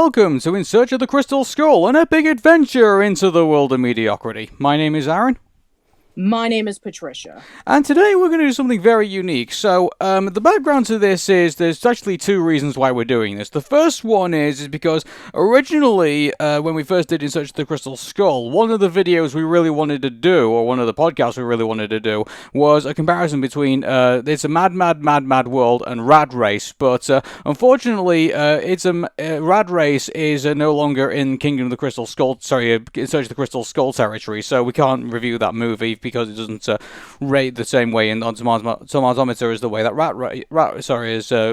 welcome to In Search of the Crystal Skull, an epic adventure into the world of mediocrity. My name is Aaron. My name is Patricia. And today we're going to do something very unique. So, the background to this is there's actually two reasons why we're doing this. The first one is because originally, when we first did In Search of the Crystal Skull, one of the videos we really wanted to do, or one of the podcasts we really wanted to do, was a comparison between It's a Mad World and Rad Race. But unfortunately, Rad Race is no longer in In Search of the Crystal Skull territory, so we can't review that movie because it doesn't rate the same way on Tomatometer as the way that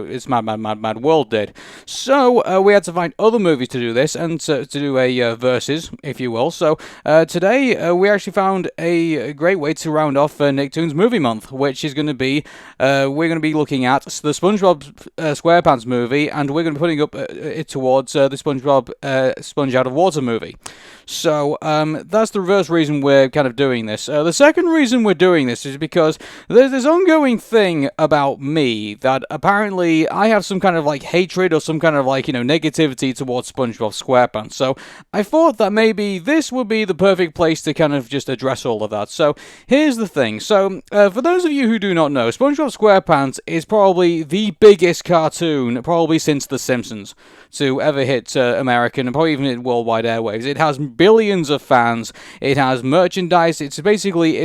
It's Mad World did. So we had to find other movies to do this and to do a versus, if you will. So today we actually found a great way to round off Nicktoons Movie Month, which is going to be we're going to be looking at the SpongeBob SquarePants movie, and we're going to be putting up it towards the SpongeBob Sponge Out of Water movie. So that's the reverse reason we're kind of doing this. The second reason we're doing this is because there's this ongoing thing about me that apparently I have some kind of like hatred or some kind of like, negativity towards SpongeBob SquarePants. So I thought that maybe this would be the perfect place to kind of just address all of that. So here's the thing. So for those of you who do not know, SpongeBob SquarePants is probably the biggest cartoon, probably since The Simpsons, to ever hit American and probably even hit worldwide airwaves. It has billions of fans. It has merchandise. It's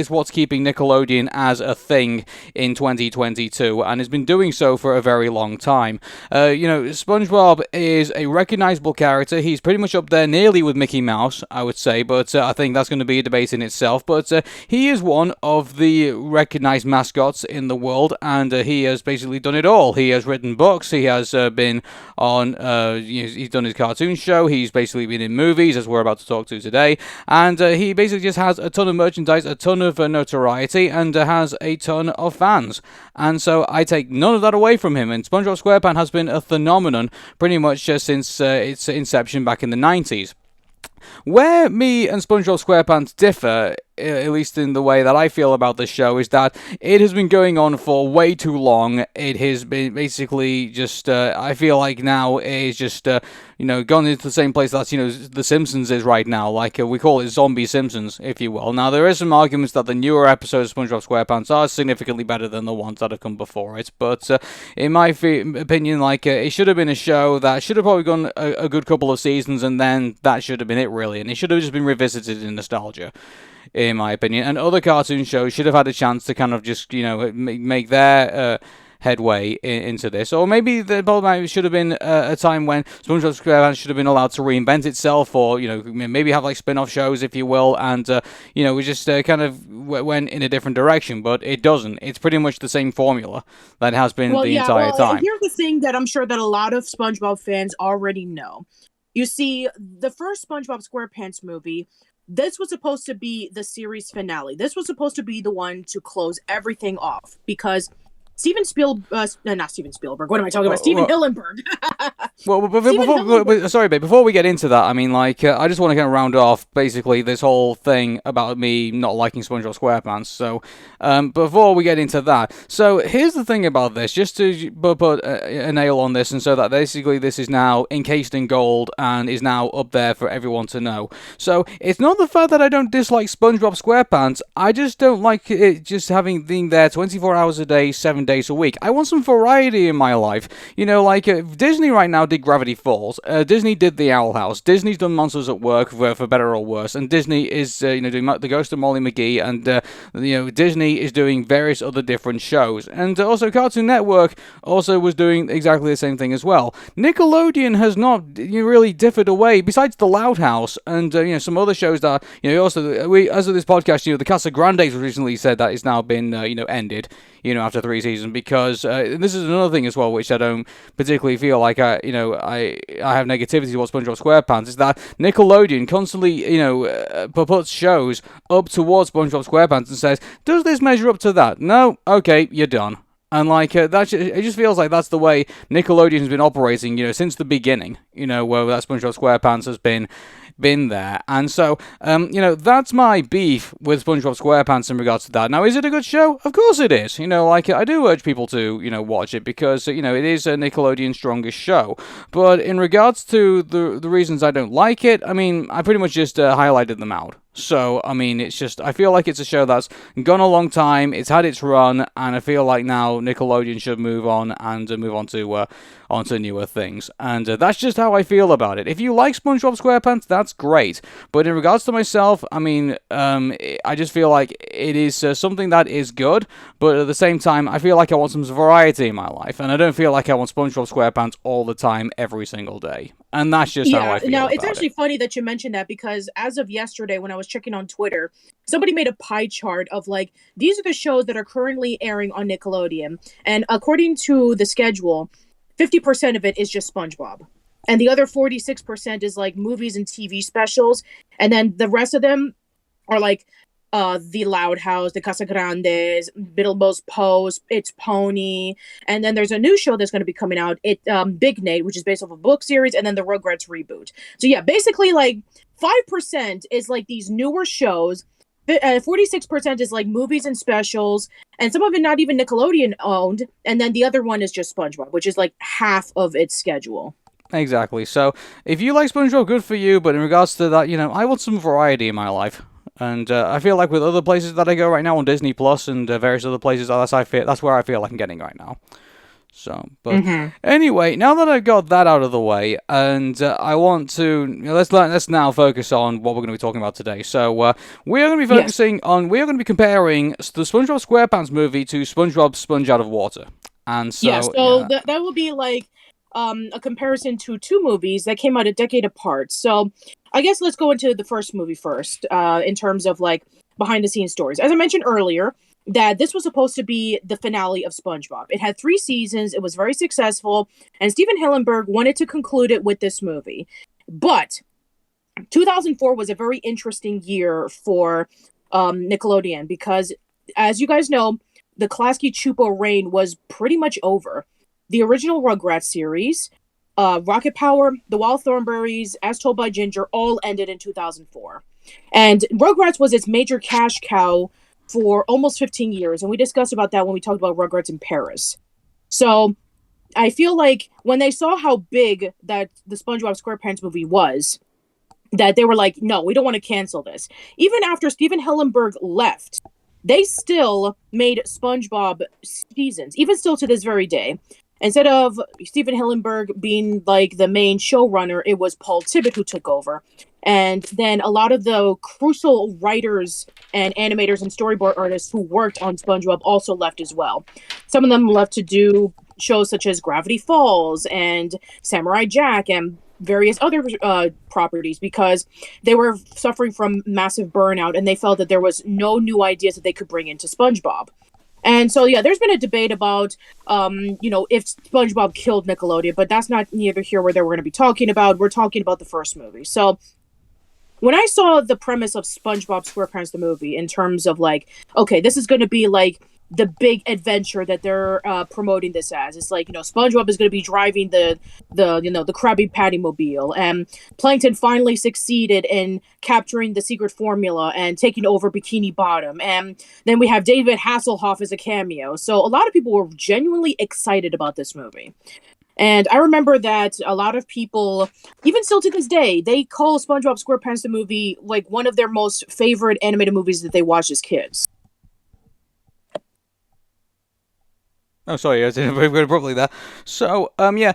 what's keeping Nickelodeon as a thing in 2022, and has been doing so for a very long time. SpongeBob is a recognizable character. He's pretty much up there nearly with Mickey Mouse, I would say, but I think that's going to be a debate in itself. But he is one of the recognized mascots in the world, and he has basically done it all. He has written books. He has been on he's done his cartoon show, he's basically been in movies, as we're about to talk to today, and he basically just has a ton of merchandise, a ton of notoriety, and has a ton of fans. And so I take none of that away from him, and SpongeBob SquarePants has been a phenomenon pretty much since its inception back in the 90s. Where me and SpongeBob SquarePants differ, at least in the way that I feel about this show, is that it has been going on for way too long. It has been basically just, I feel like now it is just, gone into the same place that, The Simpsons is right now. Like, we call it Zombie Simpsons, if you will. Now, there is some arguments that the newer episodes of SpongeBob SquarePants are significantly better than the ones that have come before it. But, in my opinion, it should have been a show that should have probably gone a good couple of seasons, and then that should have been it, really. And it should have just been revisited in nostalgia, in my opinion. And other cartoon shows should have had a chance to kind of just, make their headway into this. Or maybe the problem should have been a time when SpongeBob SquarePants should have been allowed to reinvent itself, or, maybe have like spin-off shows, if you will, and, we just kind of went in a different direction, but it doesn't. It's pretty much the same formula that has been the entire time. Here's the thing that I'm sure that a lot of SpongeBob fans already know. You see, the first SpongeBob SquarePants movie, this was supposed to be the series finale. This was supposed to be the one to close everything off, because not Steven Spielberg. What am I talking about? Steven Hillenburg. Sorry, babe. Before we get into that, I mean, I just want to kind of round off basically this whole thing about me not liking SpongeBob SquarePants. So, before we get into that, so here's the thing about this, just to put a nail on this, and so that basically this is now encased in gold and is now up there for everyone to know. So it's not the fact that I don't dislike SpongeBob SquarePants. I just don't like it just being there 24 hours a day, 7 days a week. I want some variety in my life. Disney right now did Gravity Falls. Disney did The Owl House. Disney's done Monsters at Work, for better or worse. And Disney is, doing The Ghost of Molly McGee. And, Disney is doing various other different shows. And also Cartoon Network also was doing exactly the same thing as well. Nickelodeon has not really differed away, besides The Loud House and, some other shows that, also, as of this podcast, the Casa Grandes recently said that it's now been, ended, after 3 seasons. Because this is another thing as well, which I don't particularly feel like I have negativity towards SpongeBob SquarePants, is that Nickelodeon constantly puts shows up towards SpongeBob SquarePants and says, does this measure up to that? No? Okay, you're done. And like it just feels like that's the way Nickelodeon has been operating, since the beginning. Where that SpongeBob SquarePants has been there, and so that's my beef with SpongeBob SquarePants in regards to that. Now, is it a good show? Of course it is. Like I do urge people to watch it because it is a Nickelodeon's strongest show. But in regards to the reasons I don't like it, I mean, I pretty much just highlighted them out. So, I mean, it's just, I feel like it's a show that's gone a long time, it's had its run, and I feel like now Nickelodeon should move on and move on to onto newer things. And that's just how I feel about it. If you like SpongeBob SquarePants, that's great. But in regards to myself, I mean, I just feel like it is something that is good, but at the same time, I feel like I want some variety in my life, and I don't feel like I want SpongeBob SquarePants all the time, every single day. And that's just how I feel now about it's actually funny that you mentioned that, because as of yesterday when I was checking on Twitter, somebody made a pie chart of like, these are the shows that are currently airing on Nickelodeon, and according to the schedule, 50% of it is just SpongeBob, and the other 46% is like movies and TV specials, and then the rest of them are like The Loud House, The Casa Grandes, Bilbo's Post, It's Pony, and then there's a new show that's going to be coming out, Big Nate, which is based off a book series, and then the Rugrats reboot. So yeah, basically like 5% is like these newer shows, 46% is like movies and specials, and some of it not even Nickelodeon owned, and then the other one is just SpongeBob, which is like half of its schedule. Exactly. So if you like SpongeBob, good for you. But in regards to that, I want some variety in my life. And I feel like with other places that I go right now on Disney Plus and various other places, that's where I feel like I'm getting right now. So, but anyway, now that I've got that out of the way, and I want to let's now focus on what we're going to be talking about today. So, we are going to be focusing on we are going to be comparing the SpongeBob SquarePants movie to SpongeBob Sponge Out of Water, and so that will be like a comparison to two movies that came out a decade apart. So I guess let's go into the first movie first, in terms of like behind the scenes stories. As I mentioned earlier, that this was supposed to be the finale of SpongeBob. It had 3 seasons, it was very successful, and Steven Hillenburg wanted to conclude it with this movie. But 2004 was a very interesting year for Nickelodeon, because as you guys know, the Klasky Chupo reign was pretty much over. The original Rugrats series, Rocket Power, The Wild Thornberrys, As Told by Ginger, all ended in 2004. And Rugrats was its major cash cow for almost 15 years, and we discussed about that when we talked about Rugrats in Paris. So I feel like when they saw how big that the SpongeBob SquarePants movie was, that they were like, no, we don't want to cancel this. Even after Steven Hillenburg left, they still made SpongeBob seasons, even still to this very day. Instead of Steven Hillenburg being like the main showrunner, it was Paul Tibbitt who took over. And then a lot of the crucial writers and animators and storyboard artists who worked on SpongeBob also left as well. Some of them left to do shows such as Gravity Falls and Samurai Jack and various other properties, because they were suffering from massive burnout and they felt that there was no new ideas that they could bring into SpongeBob. And so, yeah, there's been a debate about, if SpongeBob killed Nickelodeon, but that's not neither here or there we're going to be talking about. We're talking about the first movie. So when I saw the premise of SpongeBob SquarePants the movie, in terms of like, okay, this is going to be like the big adventure that they're promoting this as. It's like, SpongeBob is going to be driving the Krabby Patty mobile, and Plankton finally succeeded in capturing the secret formula and taking over Bikini Bottom, and then we have David Hasselhoff as a cameo. So a lot of people were genuinely excited about this movie. And I remember that a lot of people, even still to this day, they call SpongeBob SquarePants the movie like one of their most favorite animated movies that they watched as kids. Oh, sorry, I didn't very abruptly there. So, in regards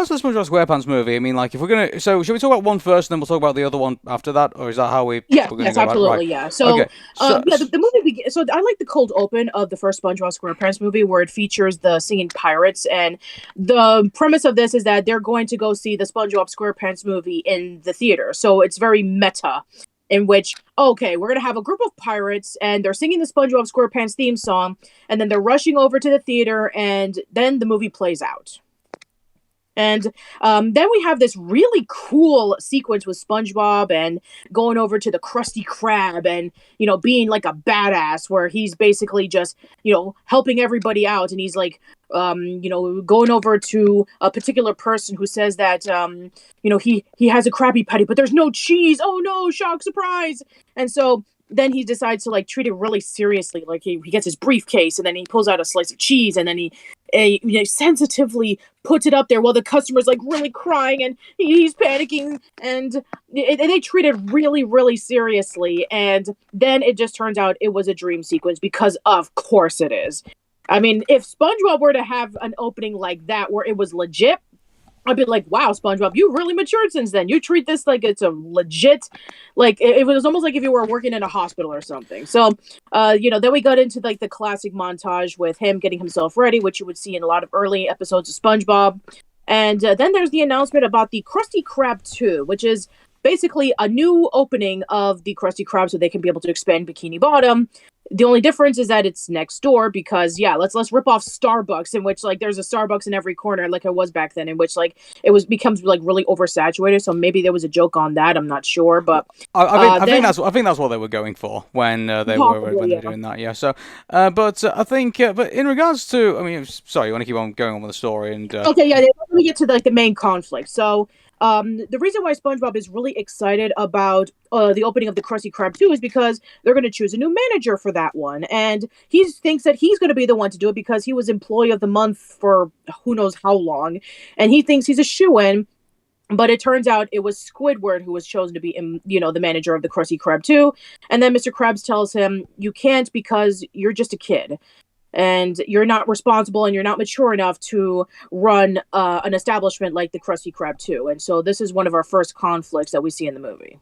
to the SpongeBob SquarePants movie, I mean, like, if we're gonna, should we talk about one first, and then we'll talk about the other one after that, or is that how we're yes, go absolutely, about it? Right. yeah. So, okay. the movie. So, I like the cold open of the first SpongeBob SquarePants movie, where it features the singing pirates, and the premise of this is that they're going to go see the SpongeBob SquarePants movie in the theater. So, it's very meta. In which, okay, we're going to have a group of pirates, and they're singing the SpongeBob SquarePants theme song, and then they're rushing over to the theater, and then the movie plays out. And then we have this really cool sequence with SpongeBob and going over to the Krusty Krab and, being like a badass where he's basically just, helping everybody out. And he's like, going over to a particular person who says that, he has a Krabby Patty, but there's no cheese. Oh no, shock, surprise. And so then he decides to like treat it really seriously. Like he gets his briefcase and then he pulls out a slice of cheese and then he sensitively puts it up there while the customer's like really crying and he's panicking, and they treat it really, really seriously. And then it just turns out it was a dream sequence, because of course it is. I mean, if SpongeBob were to have an opening like that where it was legit, I'd be like, wow, SpongeBob, you really matured since then. You treat this like it's a legit, like it was almost like if you were working in a hospital or something. So, then we got into like the classic montage with him getting himself ready, which you would see in a lot of early episodes of SpongeBob. And then there's the announcement about the Krusty Krab 2, which is basically a new opening of the Krusty Krab so they can be able to expand Bikini Bottom. The only difference is that it's next door because, let's rip off Starbucks, in which, like, there's a Starbucks in every corner, like it was back then, in which, like, becomes, like, really oversaturated. So maybe there was a joke on that. I'm not sure, but I think that's what they were going for when they were doing that. Yeah. So, but I think, but in regards to, I mean, sorry, you want to keep on going on with the story and okay, yeah, let me get to like the main conflict. So. The reason why SpongeBob is really excited about the opening of the Krusty Krab 2 is because they're going to choose a new manager for that one. And he thinks that he's going to be the one to do it because he was Employee of the Month for who knows how long. And he thinks he's a shoo-in. But it turns out it was Squidward who was chosen to be, the manager of the Krusty Krab 2. And then Mr. Krabs tells him, you can't because you're just a kid. And you're not responsible and you're not mature enough to run an establishment like the Krusty Krab 2. And so this is one of our first conflicts that we see in the movie.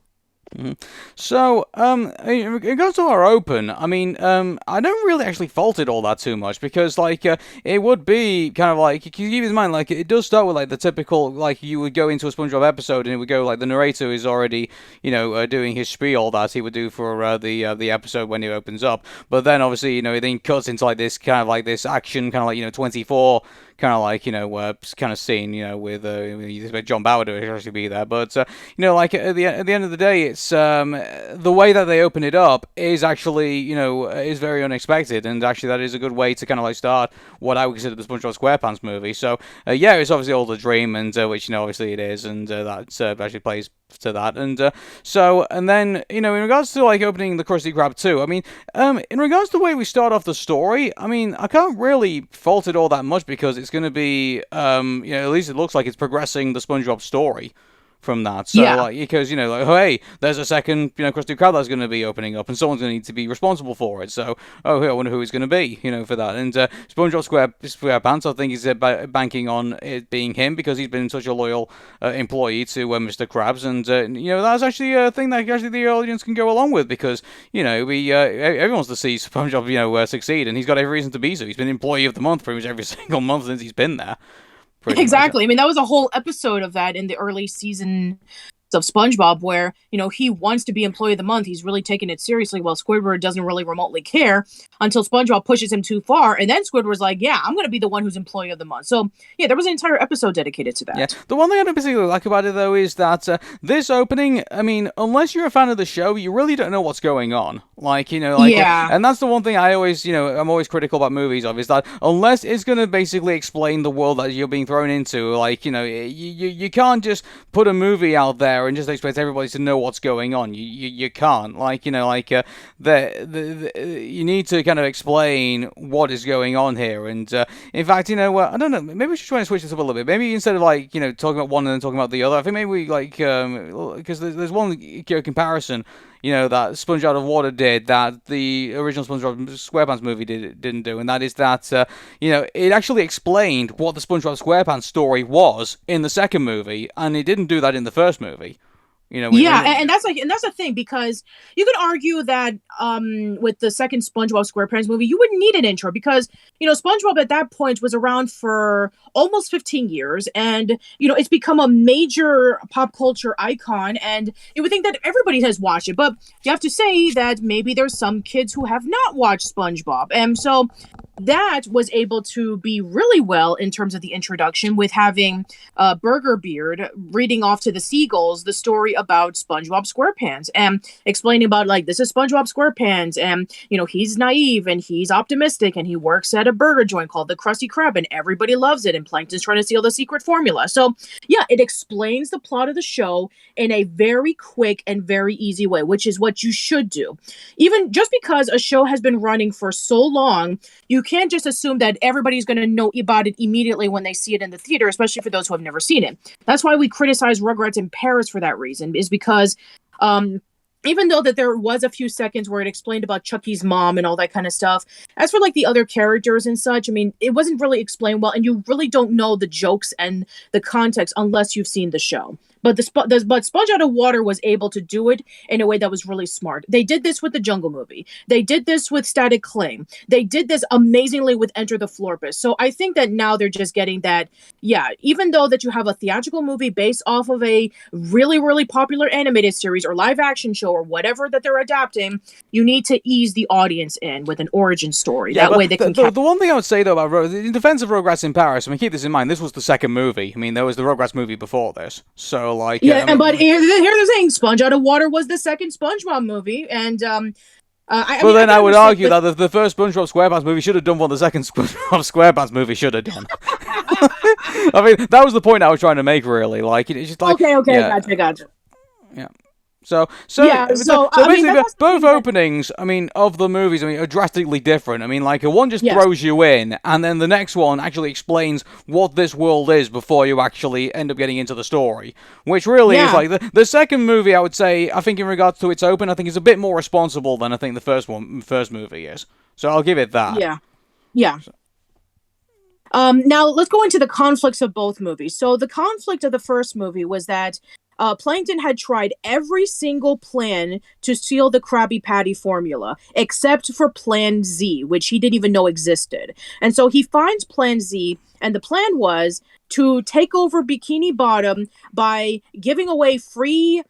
Mm-hmm. So, it goes to our open. I mean, I don't really actually fault it all that too much because, like, it would be kind of like, keep in mind, like, it does start with, like, the typical, like, you would go into a SpongeBob episode and it would go, like, the narrator is already, doing his spiel that he would do for the episode when it opens up. But then, obviously, it then cuts into, like, this kind of, like, this action, kind of like, 24 kind of like, kind of scene, with John Bauer to actually be there. But, like, at the end of the day, it's the way that they open it up is actually, is very unexpected. And actually, that is a good way to kind of like start what I would consider the SpongeBob SquarePants movie. So, it's obviously all the dream, and which, obviously it is. And that actually plays to that. And then, in regards to like opening the Krusty Krab 2, I mean, in regards to the way we start off the story, I mean, I can't really fault it all that much because it's going to be, at least it looks like it's progressing the SpongeBob story from that. So, like, because, hey, there's a second, Krusty Krab that's going to be opening up, and someone's going to need to be responsible for it. So, I wonder who it's going to be, for that. And SpongeBob SquarePants, I think, is banking on it being him because he's been such a loyal employee to Mr. Krabs. And, that's actually a thing that actually the audience can go along with because, everyone wants to see SpongeBob, succeed, and he's got every reason to be so. He's been Employee of the Month pretty much every single month since he's been there. Exactly. I mean, that was a whole episode of that in the early season of SpongeBob where, he wants to be Employee of the Month. He's really taking it seriously while Squidward doesn't really remotely care until SpongeBob pushes him too far. And then Squidward's like, yeah, I'm going to be the one who's Employee of the Month. So, yeah, there was an entire episode dedicated to that. Yeah. The one thing I don't particularly like about it, though, is that this opening, I mean, unless you're a fan of the show, you really don't know what's going on. Like, and that's the one thing I always, I'm always critical about movies of, is that unless it's going to basically explain the world that you're being thrown into, like, you can't just put a movie out there and just expect everybody to know what's going on. You can't. Like, you need to kind of explain what is going on here. And in fact, I don't know, maybe we should try and switch this up a little bit. Maybe instead of like, talking about one and then talking about the other, I think maybe we like, because there's one comparison, that Sponge Out of Water did that the original SpongeBob SquarePants movie didn't do, and that is that, it actually explained what the SpongeBob SquarePants story was in the second movie, and it didn't do that in the first movie. And that's the thing, because you could argue that with the second SpongeBob SquarePants movie, you wouldn't need an intro because, SpongeBob at that point was around for almost 15 years and, it's become a major pop culture icon and you would think that everybody has watched it, but you have to say that maybe there's some kids who have not watched SpongeBob. And so that was able to be really well in terms of the introduction, with having Burger Beard reading off to the seagulls the story about SpongeBob SquarePants and explaining about, like, this is SpongeBob SquarePants, and he's naive and he's optimistic and he works at a burger joint called the Krusty Krab and everybody loves it, and Plankton's trying to steal the secret formula. So yeah, it explains the plot of the show in a very quick and very easy way, which is what you should do. Even just because a show has been running for so long, you can't just assume that everybody's going to know about it immediately when they see it in the theater, especially for those who have never seen it. That's why we criticize Rugrats in Paris for that reason, is because even though that there was a few seconds where it explained about Chucky's mom and all that kind of stuff, as for like the other characters and such, I mean, it wasn't really explained well, and you really don't know the jokes and the context unless you've seen the show. But but Sponge Out of Water was able to do it in a way that was really smart. They did this with the Jungle Movie. They did this with Static Claim. They did this amazingly with Enter the Florpus. So I think that now they're just getting that, yeah, even though that you have a theatrical movie based off of a really, really popular animated series or live action show or whatever that they're adapting, you need to ease the audience in with an origin story. Yeah, that way they can... The one thing I would say, though, about in defense of Rugrats in Paris, I mean, keep this in mind, this was the second movie. I mean, there was the Rugrats movie before this. So, like... Yeah, but here they're saying Sponge Out of Water was the second SpongeBob movie, and I would argue that the first SpongeBob SquarePants movie should have done what the second SpongeBob SquarePants movie should have done. I mean, that was the point I was trying to make, really. Like, it's just like... Okay, yeah, gotcha. Yeah. So basically, both openings, I mean, of the movies, I mean, are drastically different. I mean, like, one just throws you in, and then the next one actually explains what this world is before you actually end up getting into the story. Which really is, like, the second movie, I would say, I think in regards to its open, I think is a bit more responsible than I think the first movie is. So I'll give it that. Yeah. Now, let's go into the conflicts of both movies. So the conflict of the first movie was that Plankton had tried every single plan to steal the Krabby Patty formula, except for Plan Z, which he didn't even know existed. And so he finds Plan Z, and the plan was to take over Bikini Bottom by giving away free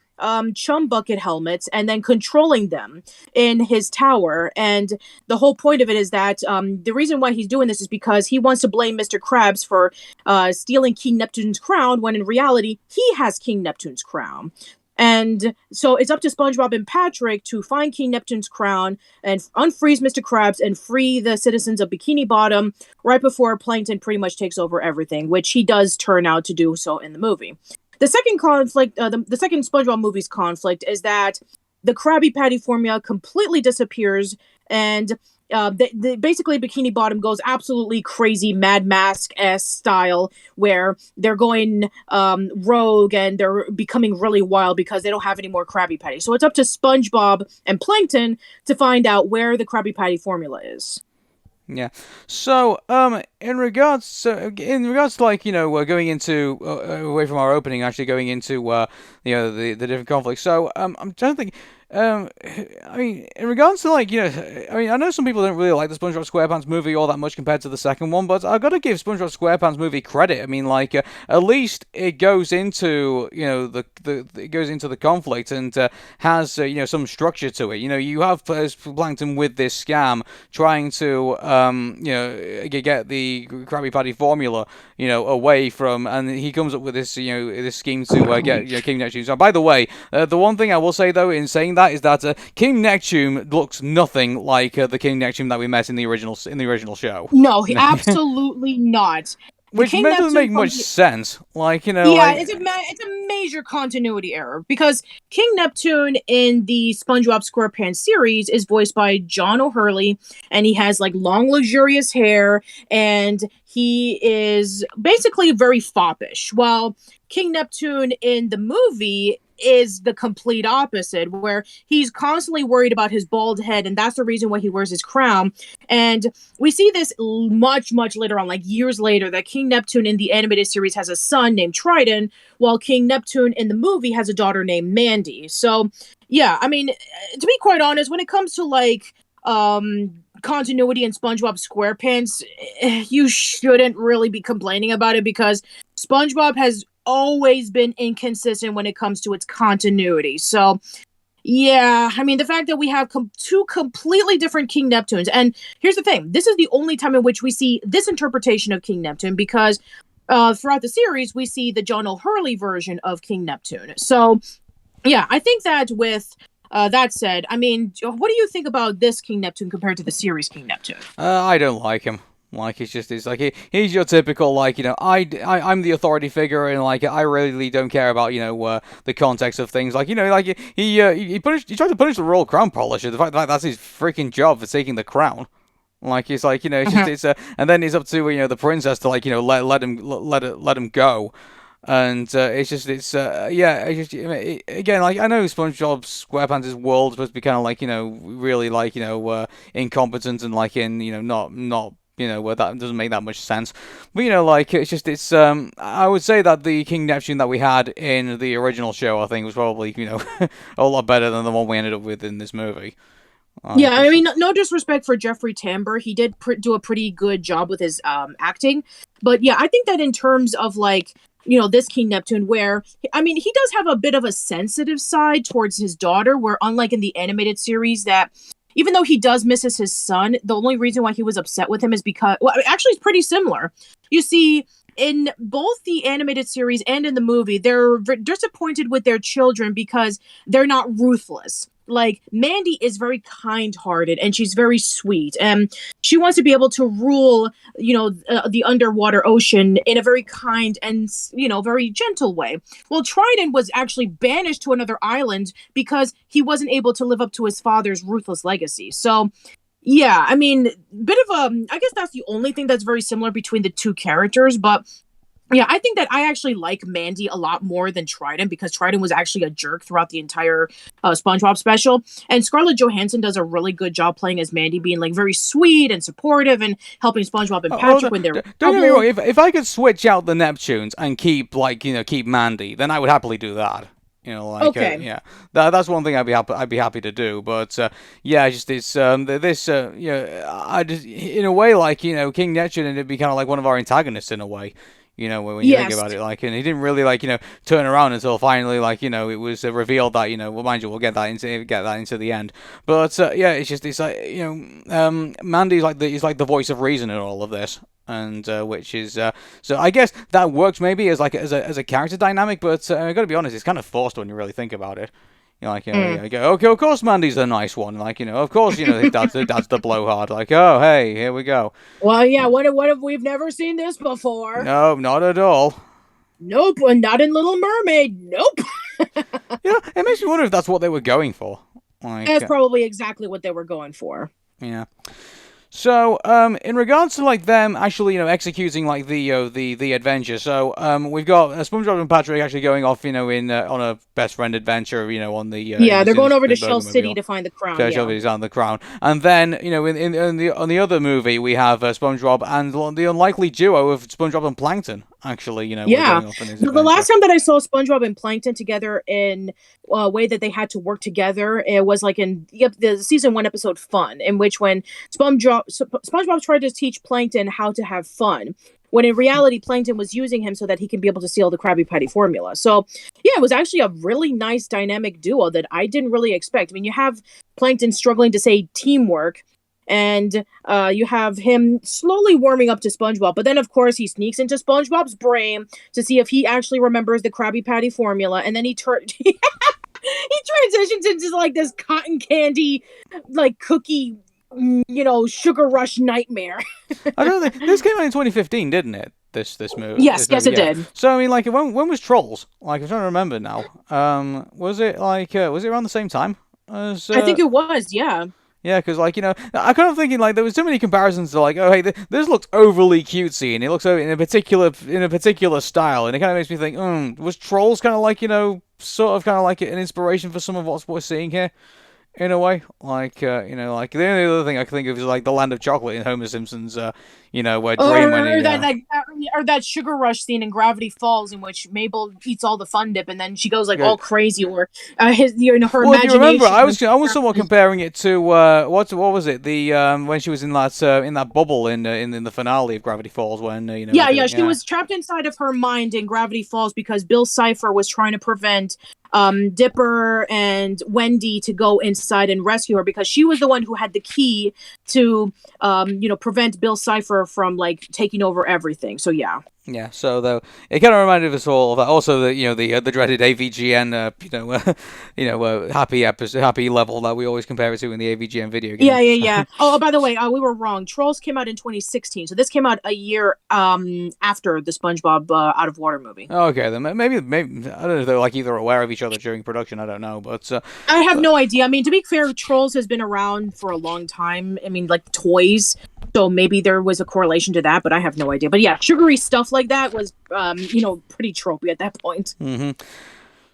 chum bucket helmets and then controlling them in his tower. And the whole point of it is that the reason why he's doing this is because he wants to blame Mr. Krabs for stealing King Neptune's crown, when in reality he has King Neptune's crown. And so it's up to SpongeBob and Patrick to find King Neptune's crown and unfreeze Mr. Krabs and free the citizens of Bikini Bottom right before Plankton pretty much takes over everything, which he does turn out to do so in the movie. The second conflict, the second SpongeBob movie's conflict, is that the Krabby Patty formula completely disappears, and basically Bikini Bottom goes absolutely crazy, Mad Mask-esque style, where they're going rogue and they're becoming really wild because they don't have any more Krabby Patty. So it's up to SpongeBob and Plankton to find out where the Krabby Patty formula is. Yeah. So, in regards to like, we're going into away from our opening, actually going into the different conflicts. So, I'm trying to think. I mean, in regards to, like, I know some people don't really like the SpongeBob SquarePants movie all that much compared to the second one, but I've got to give SpongeBob SquarePants movie credit. I mean, like, at least it goes into, it goes into the conflict and has, some structure to it. You have Plankton with this scam trying to, get the Krabby Patty formula, away from, and he comes up with this, this scheme to get King Neptune. So, by the way, the one thing I will say, though, in saying that, is that King Neptune looks nothing like the King Neptune that we met in the original show. No, absolutely not. Which doesn't make much sense. Like, it's a major continuity error, because King Neptune in the SpongeBob SquarePants series is voiced by John O'Hurley, and he has like long, luxurious hair, and he is basically very foppish. While King Neptune in the movie is the complete opposite, where he's constantly worried about his bald head, and that's the reason why he wears his crown. And we see this much, much later on, like years later, that King Neptune in the animated series has a son named Trident, while King Neptune in the movie has a daughter named Mandy. So, yeah, I mean, to be quite honest, when it comes to, like, continuity in SpongeBob SquarePants, you shouldn't really be complaining about it, because SpongeBob has always been inconsistent when it comes to its continuity. So Yeah, I mean, the fact that we have two completely different King Neptunes. And here's the thing, this is the only time in which we see this interpretation of King Neptune, because throughout the series, we see the John O'Hurley version of King Neptune. So, yeah, I think that with that said, I mean, what do you think about this King Neptune compared to the series King Neptune? I don't like him. Like, it's like he's your typical, like, I'm the authority figure, and like I really don't care about the context of things. Like, like he tried to punish the royal crown polisher. The fact that that's his freaking job for taking the crown. Like, it's like, it's just and then it's up to the princess to, like, let him go. And yeah, again, like, I know SpongeBob SquarePants' world is supposed to be kind of like, really like, incompetent, and like not where that doesn't make that much sense. But like, I would say that the King Neptune that we had in the original show, I think, was probably a lot better than the one we ended up with in this movie. Yeah, I mean, no disrespect for Jeffrey Tambor, he did do a pretty good job with his acting, but yeah, I think that in terms of, like, this King Neptune, where, I mean, he does have a bit of a sensitive side towards his daughter, where unlike in the animated series, that even though he does misses his son, the only reason why he was upset with him is because, well, actually, it's pretty similar. You see, in both the animated series and in the movie, they're disappointed with their children because they're not ruthless. Like, Mandy is very kind-hearted and she's very sweet, and she wants to be able to rule, the underwater ocean in a very kind and, very gentle way. Well, Trident was actually banished to another island because he wasn't able to live up to his father's ruthless legacy. So, yeah, I mean, I guess that's the only thing that's very similar between the two characters, but yeah, I think that I actually like Mandy a lot more than Trident, because Trident was actually a jerk throughout the entire SpongeBob special. And Scarlett Johansson does a really good job playing as Mandy, being like very sweet and supportive and helping SpongeBob and Patrick when they're. Don't get me wrong. If I could switch out the Neptunes and keep keep Mandy, then I would happily do that. Okay. Yeah, that's one thing I'd be happy to do. But yeah, just it's I just, in a way, like, King Neptune, and it'd be kind of like one of our antagonists in a way. When you think about it, like, and he didn't really, like, turn around until finally, like, it was revealed that, well, mind you, we'll get that into the end. But yeah, it's like, Mandy's like he's like the voice of reason in all of this. And which is so I guess that works maybe as a character dynamic, but I gotta be honest, it's kind of forced when you really think about it. You go, okay, of course Mandy's the nice one. Like, of course, his dad's the blowhard. Like, oh, hey, here we go. Well, yeah, what if we've never seen this before? No, not at all. Nope, not in Little Mermaid. Nope. It makes me wonder if that's what they were going for. Like, that's probably exactly what they were going for. Yeah. So, in regards to, like, them actually, executing, like, the adventure, so, we've got SpongeBob and Patrick actually going off, on a best friend adventure, on the... yeah, they're going over to Shell City to find the crown, Shell City's on the crown. And then, on the other movie, we have SpongeBob and the unlikely duo of SpongeBob and Plankton, actually, yeah. The last time that I saw SpongeBob and Plankton together in a way that they had to work together, it was like in the season 1 episode Fun, in which when SpongeBob tried to teach Plankton how to have fun, when in reality Plankton was using him so that he can be able to steal the Krabby Patty formula. So yeah, it was actually a really nice dynamic duo that I didn't really expect. I mean, you have Plankton struggling to say teamwork, and you have him slowly warming up to SpongeBob, but then of course he sneaks into SpongeBob's brain to see if he actually remembers the Krabby Patty formula, and then he he transitions into like this cotton candy, like cookie, sugar rush nightmare. I don't think this came out in 2015, didn't it? This movie. Yes, it did. So I mean, like, when was Trolls? Like, I'm trying to remember now. Was it around the same time as? I think it was. Yeah. Yeah, because, like, I kind of thinking, like, there was too many comparisons to, like, oh, hey, this looks overly cutesy, and it looks in a particular style, and it kind of makes me think, was Trolls kind of like, sort of kind of like an inspiration for some of what we're seeing here? In a way, like, like, the only other thing I can think of is, like, the Land of Chocolate in Homer Simpson's, where Dream when he... Or that Sugar Rush scene in Gravity Falls, in which Mabel eats all the Fun Dip and then she goes, like, all crazy, or her imagination... Well, if you remember, I was somewhat comparing it to, what was it, the, when she was in that bubble in the finale of Gravity Falls, when, she was trapped inside of her mind in Gravity Falls because Bill Cipher was trying to prevent Dipper and Wendy to go inside and rescue her because she was the one who had the key to prevent Bill Cipher from like taking over everything. So yeah. Yeah, so though it kind of reminded us all of that. Also, the dreaded AVGN, happy level that we always compare it to in the AVGN video game. Yeah. Oh, by the way, we were wrong. Trolls came out in 2016, so this came out a year after the SpongeBob Out of Water movie. Okay, then maybe I don't know if they're like either aware of each other during production. I don't know, but I have no idea. I mean, to be fair, Trolls has been around for a long time. I mean, like toys. So maybe there was a correlation to that, but I have no idea. But yeah, sugary stuff like that was, pretty tropey at that point. Mm-hmm.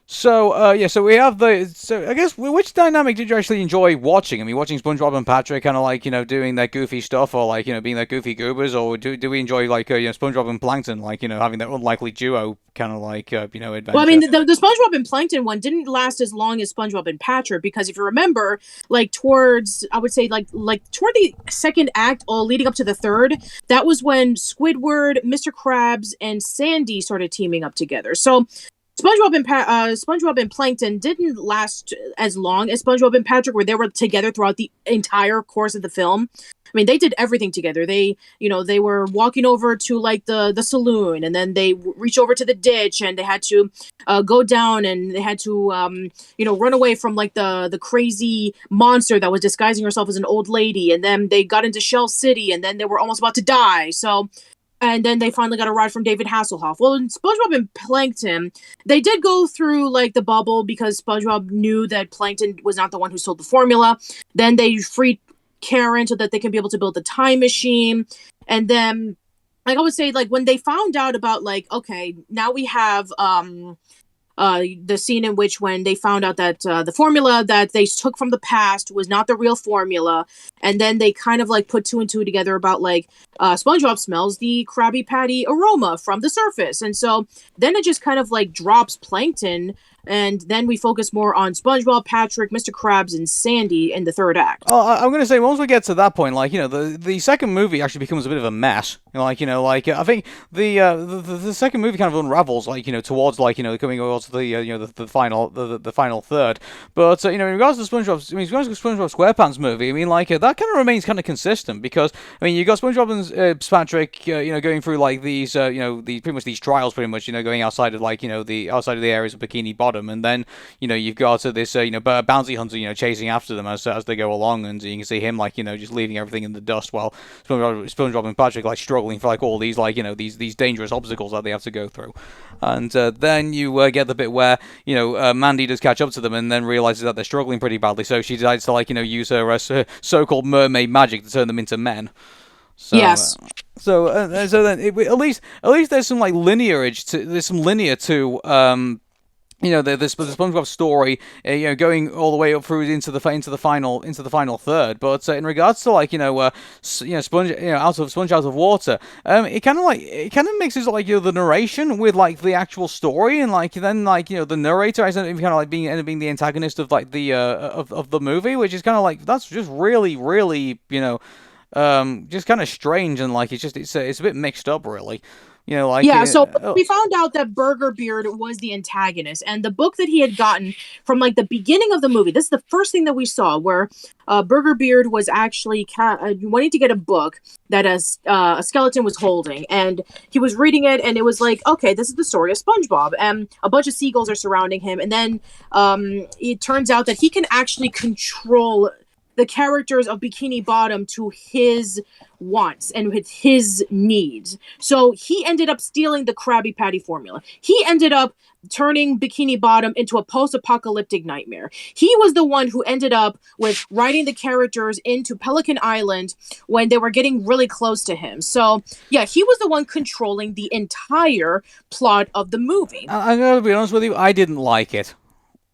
So we have I guess which dynamic did you actually enjoy watching? I mean, watching SpongeBob and Patrick kind of like doing their goofy stuff, or like being their goofy goobers, or do we enjoy like SpongeBob and Plankton like having that unlikely duo kind of like adventure? Well, I mean, the SpongeBob and Plankton one didn't last as long as SpongeBob and Patrick because if you remember, like towards I would say like toward the second act, or leading up to the third, that was when Squidward, Mr. Krabs, and Sandy started teaming up together. So SpongeBob and Plankton didn't last as long as SpongeBob and Patrick, where they were together throughout the entire course of the film. I mean, they did everything together. They were walking over to like the saloon, and then they reached over to the ditch, and they had to go down, and they had to run away from like the crazy monster that was disguising herself as an old lady, and then they got into Shell City, and then they were almost about to die. So. And then they finally got a ride from David Hasselhoff. Well, in SpongeBob and Plankton, they did go through like the bubble because SpongeBob knew that Plankton was not the one who stole the formula. Then they freed Karen so that they can be able to build the time machine. And then, like I would say, like when they found out about like, okay, now we have the scene in which when they found out that the formula that they took from the past was not the real formula, and then they kind of like put two and two together about like SpongeBob smells the Krabby Patty aroma from the surface, and so then it just kind of like drops Plankton, and then we focus more on SpongeBob, Patrick, Mr. Krabs, and Sandy in the third act. Oh, I'm going to say once we get to that point, like the second movie actually becomes a bit of a mess. I think the second movie kind of unravels towards coming towards the final third. But in regards to SpongeBob SquarePants movie, I mean that kind of remains kind of consistent because I mean you got SpongeBob and Patrick going through like these pretty much these trials going outside of the areas of Bikini Bottom, and then you've got this bounty hunter chasing after them as they go along, and you can see him just leaving everything in the dust while SpongeBob and Patrick struggling for all these these dangerous obstacles that they have to go through. And then you get the bit where Mandy does catch up to them and then realizes that they're struggling pretty badly, so she decides to use her so-called mermaid magic to turn them into men. So, yes. So then at least there's some lineage to the SpongeBob story, going all the way up through into the final third. But in regards to Sponge out of water, it kind of mixes the narration with the actual story, and then the narrator ends up being the antagonist of of the movie, which is that's just really just kind of strange, and it's a bit mixed up really. So we found out that Burger Beard was the antagonist, and the book that he had gotten from the beginning of the movie. This is the first thing that we saw, where Burger Beard was actually wanting to get a book that a skeleton was holding, and he was reading it, and it was like, okay, this is the story of SpongeBob, and a bunch of seagulls are surrounding him, and then it turns out that he can actually control the characters of Bikini Bottom to his wants and with his needs. So he ended up stealing the Krabby Patty formula. He ended up turning Bikini Bottom into a post-apocalyptic nightmare. He was the one who ended up with writing the characters into Pelican Island when they were getting really close to him. So yeah, he was the one controlling the entire plot of the movie. I'm gonna be honest with you, I didn't like it.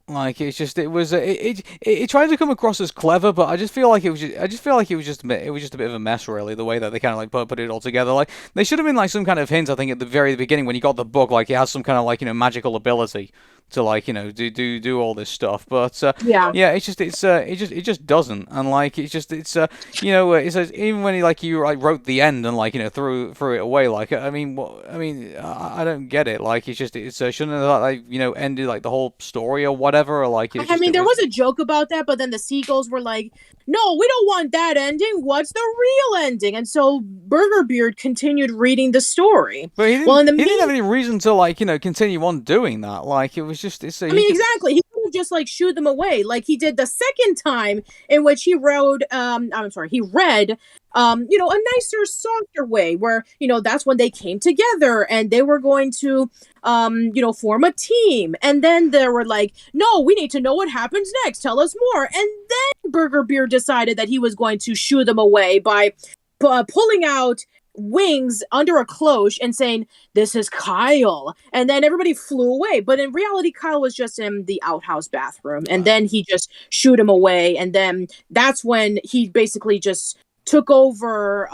It tried to come across as clever, but I just feel like it was just a bit of a mess, really. The way that they kind of put it all together, they should have been some kind of hint. I think at the very beginning when you got the book, it has some kind of magical ability to like do all this stuff, but Yeah. yeah, it just doesn't, and like it says even when you like wrote the end and like threw it away, like I mean I don't get it, like shouldn't have like ended like the whole story or whatever, or like I mean, there was a joke about that, but then the seagulls were like, "No, we don't want that ending. What's the real ending?" And so Burger Beard continued reading the story. But Well, in the he didn't have any reason to like continue on doing that. Like it was just I mean, exactly. He could have just like shooed them away, like he did the second time, in which he wrote. I'm sorry, he read. A nicer, softer way, where that's when they came together and they were going to, form a team. And then they were like, "No, we need to know what happens next. Tell us more." And then Burger Beer decided that he was going to shoo them away by pulling out wings under a cloche and saying, "This is Kyle," and then everybody flew away. But in reality, Kyle was just in the outhouse bathroom, and then he just shooed him away. And then that's when he basically just took over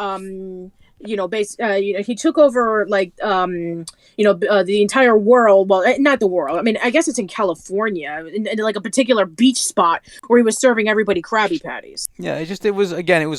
he took over the entire world. Well, not the world. I mean, I guess it's in California, in like a particular beach spot where he was serving everybody Krabby Patties. Yeah, it was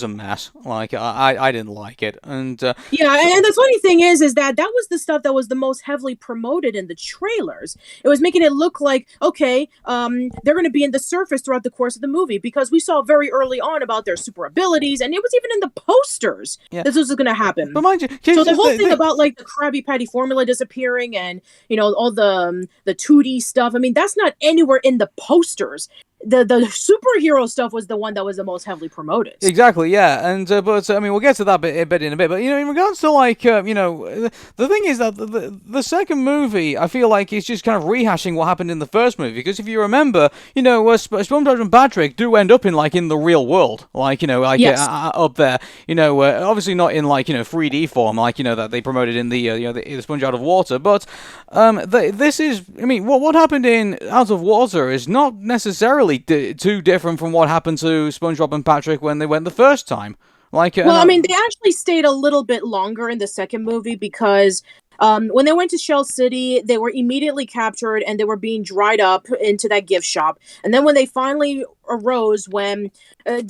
a mess. Like I didn't like it, and yeah, and the funny thing is that was the stuff that was the most heavily promoted in the trailers. It was making it look like, okay, they're going to be in the surface throughout the course of the movie, because we saw very early on about their super abilities, and it was even in the posters that this was going to happen. But mind you, so the whole thing about like the Krabby Patty formula disappearing and all the 2D stuff, I mean, that's not anywhere in the posters. The superhero stuff was the one that was the most heavily promoted. Exactly, yeah, and but I mean we'll get to that bit in a bit. But in regards to like the thing is that the second movie, I feel like it's just kind of rehashing what happened in the first movie, because if you remember, SpongeBob and Patrick do end up in the real world, yes. Up there, obviously not in 3D form, that they promoted in the Sponge Out of Water, but this is, I mean, what happened in Out of Water is not necessarily too different from what happened to SpongeBob and Patrick when they went the first time. I mean, they actually stayed a little bit longer in the second movie, because when they went to Shell City, they were immediately captured and they were being dried up into that gift shop. And then when they finally arose, when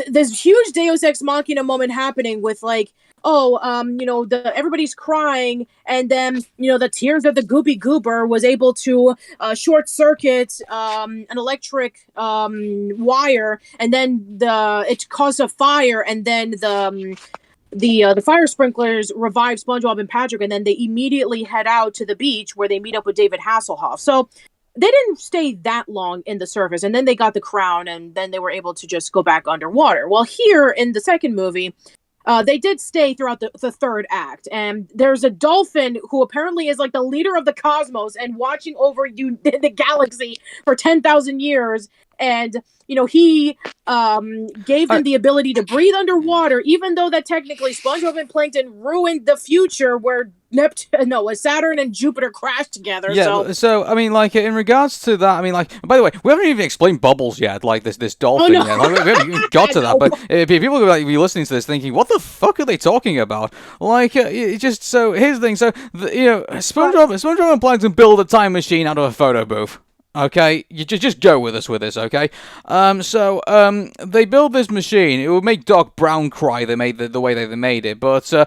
this huge Deus Ex Machina moment happening with everybody's crying, and then the tears of the Goopy Goober was able to short circuit an electric wire, and then it caused a fire, and then the fire sprinklers revive SpongeBob and Patrick, and then they immediately head out to the beach where they meet up with David Hasselhoff. So they didn't stay that long in the surface, and then they got the crown, and then they were able to just go back underwater. Well, here in the second movie, they did stay throughout the third act, and there's a dolphin who apparently is like the leader of the cosmos and watching over the galaxy for 10,000 years. And he gave them the ability to breathe underwater, even though that technically SpongeBob and Plankton ruined the future where Saturn and Jupiter crashed together. Yeah, so I mean, in regards to that, I mean, by the way, we haven't even explained Bubbles yet, this dolphin yet. We haven't even got to that, but people will be listening to this thinking, what the fuck are they talking about? So here's the thing, so SpongeBob and Plankton build a time machine out of a photo booth. Okay, you just go with us with this, okay? They build this machine. It would make Doc Brown cry. They made the way they made it, but they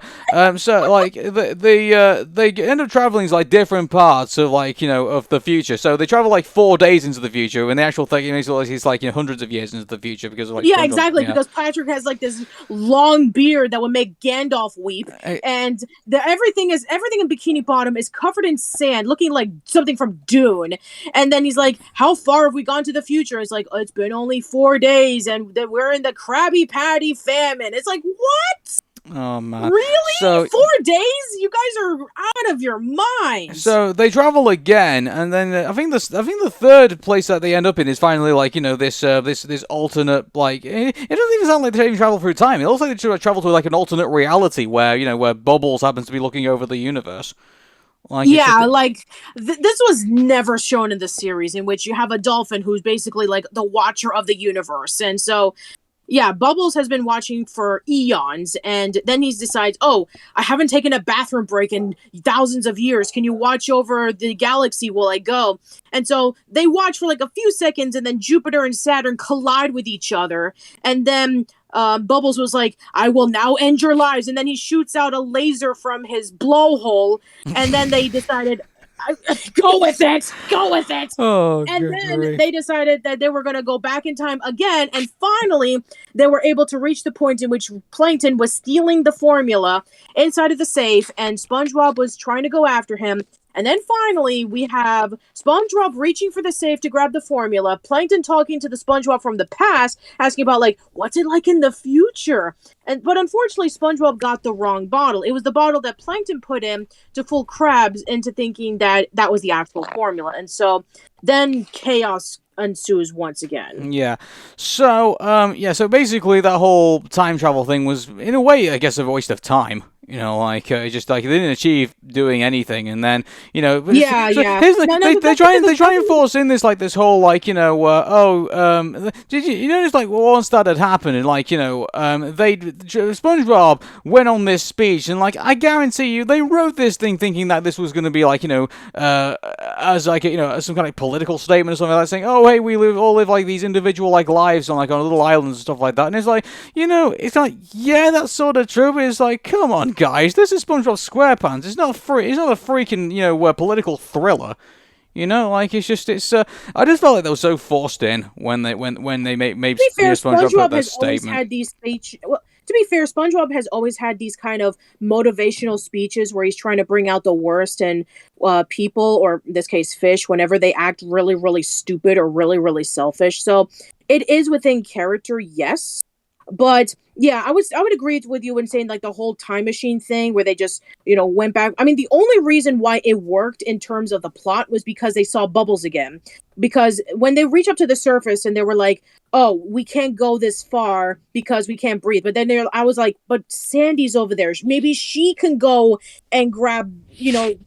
end up traveling to different parts of of the future. So they travel 4 days into the future, when the actual thing is hundreds of years into the future, because of exactly, because Patrick has this long beard that would make Gandalf weep, and everything in Bikini Bottom is covered in sand, looking like something from Dune, and then he's like, "How far have we gone to the future?" It's like, "It's been only 4 days, and we're in the Krabby Patty famine." It's like, what? Oh man! Really? So 4 days? You guys are out of your minds. So they travel again, and then I think the third place that they end up in is finally this alternate it doesn't even sound like they even travel through time. It looks like they travel to an alternate reality where Bubbles happens to be looking over the universe. This was never shown in the series, in which you have a dolphin who's basically the watcher of the universe, and so Yeah, Bubbles has been watching for eons, and then he decides, "Oh, I haven't taken a bathroom break in thousands of years. Can you watch over the galaxy while I go?" And so they watch for like a few seconds, and then Jupiter and Saturn collide with each other, and then Bubbles was like, "I will now end your lives," and then he shoots out a laser from his blowhole, and then they decided, "Go with it, go with it." Oh, And good then grief. they decided that they were going to go back in time again. And finally, they were able to reach the point in which Plankton was stealing the formula inside of the safe, and SpongeBob was trying to go after him. And then finally, we have SpongeBob reaching for the safe to grab the formula, Plankton talking to the SpongeBob from the past, asking about, like, what's it like in the future? But unfortunately, SpongeBob got the wrong bottle. It was the bottle that Plankton put in to fool Krabs into thinking that that was the actual formula. And so then chaos ensues once again. Yeah. So, so basically that whole time travel thing was, in a way, I guess, a waste of time. Just like they didn't achieve doing anything, and then Yeah, so yeah. here's the, No, no, they, but they that's try because and they the try and second. force in this whole did you notice like once that had happened and SpongeBob went on this speech, and like I guarantee you they wrote this thing thinking that this was going to be like as like as some kind of political statement or something like that, saying, oh hey, we all live like these individual like lives on little islands and stuff like that, and it's like it's like, yeah, that's sort of true, but it's like, come on guys, this is SpongeBob SquarePants. It's not a freaking political thriller. I just felt like they were so forced in when they made To be fair, SpongeBob put SpongeBob that has always statement. had these speech. Well, to be fair, SpongeBob has always had these kind of motivational speeches where he's trying to bring out the worst in people, or in this case, fish, whenever they act really, really stupid or really, really selfish. So it is within character, yes. But yeah, I would agree with you in saying like the whole time machine thing where they just went back. I mean, the only reason why it worked in terms of the plot was because they saw Bubbles again. Because when they reach up to the surface and they were like, "Oh, we can't go this far because we can't breathe," but then I was like, "But Sandy's over there. Maybe she can go and grab,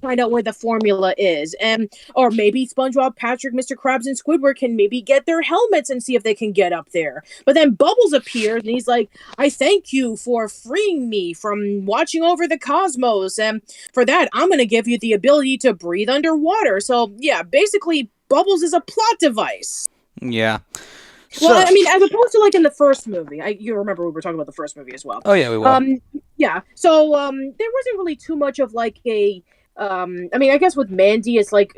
find out where the formula is, and or maybe SpongeBob, Patrick, Mr. Krabs, and Squidward can maybe get their helmets and see if they can get up there." But then Bubbles appears and he's like, "I thank you for freeing me from watching over the cosmos, and for that, I'm going to give you the ability to breathe underwater." So yeah, basically, Bubbles is a plot device. Yeah. Well, So, I mean, as opposed to like in the first movie, you remember we were talking about the first movie as well. oh yeah, we were. Yeah. So, there wasn't really too much of like a. I mean, I guess with Mandy, it's like,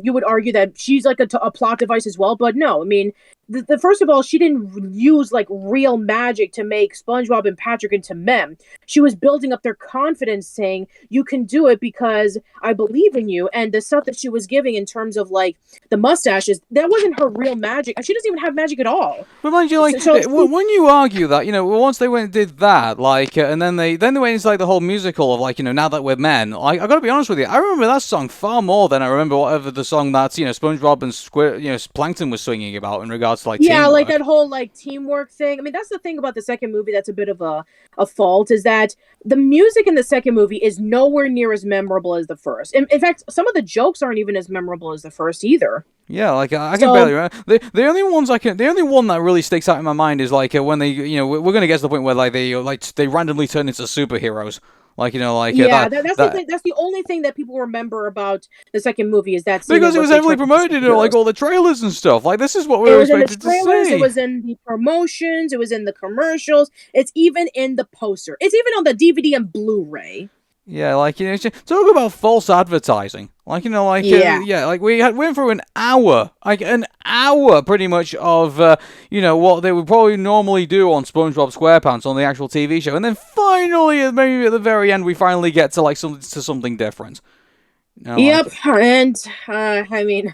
you would argue that she's like a plot device as well, but no, I mean, the first of all, she didn't use like real magic to make SpongeBob and Patrick into men. She was building up their confidence, saying, "You can do it because I believe in you." And the stuff that she was giving in terms of like the mustaches, that wasn't her real magic. She doesn't even have magic at all. But mind you, like, when you argue that, once they went and did that, like, and then they went into like the whole musical of like, now that we're men, like, I gotta be honest with you, I remember that song far more than I remember whatever the song that SpongeBob and Plankton was singing about in regards to like Yeah, teamwork. like that whole like teamwork thing. I mean, that's the thing about the second movie that's a bit of a fault, is that the music in the second movie is nowhere near as memorable as the first. In fact, some of the jokes aren't even as memorable as the first either. Yeah, like I can barely remember. The only one that really sticks out in my mind is like when they, we're gonna get to the point where like they randomly turn into superheroes. Like Yeah, that's the only thing that people remember about the second movie, is that scene because it was they heavily turned into promoted in like superheroes. all the trailers and stuff. Like this is what we It were was in the expected to trailers, see. it was in the promotions, it was in the commercials, it's even in the poster, it's even on the DVD and Blu-ray. Yeah, like talk about false advertising. Like Yeah. like went through an hour pretty much of what they would probably normally do on SpongeBob SquarePants on the actual TV show, and then finally, maybe at the very end, we finally get to like something different. Yep, and I mean,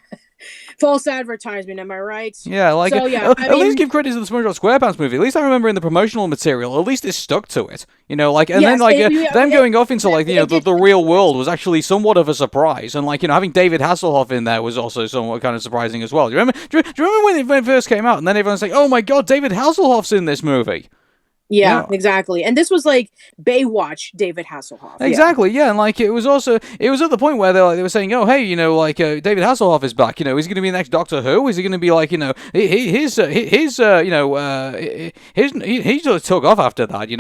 false advertisement, am I right? Yeah, like So yeah, at least give credit to the SpongeBob SquarePants movie. At least I remember in the promotional material, at least it stuck to it. Like, and yes, then like them going off into like the real world was actually somewhat of a surprise, and like having David Hasselhoff in there was also somewhat kind of surprising as well. Do you remember? Do you remember when it first came out, and then everyone's like, "Oh my God, David Hasselhoff's in this movie." Yeah, exactly. And this was like Baywatch David Hasselhoff. Exactly, yeah, and like it was at the point where they were saying, oh hey, David Hasselhoff is back. Is he going to be the next Doctor Who? Is he going to be like he just took off after that. He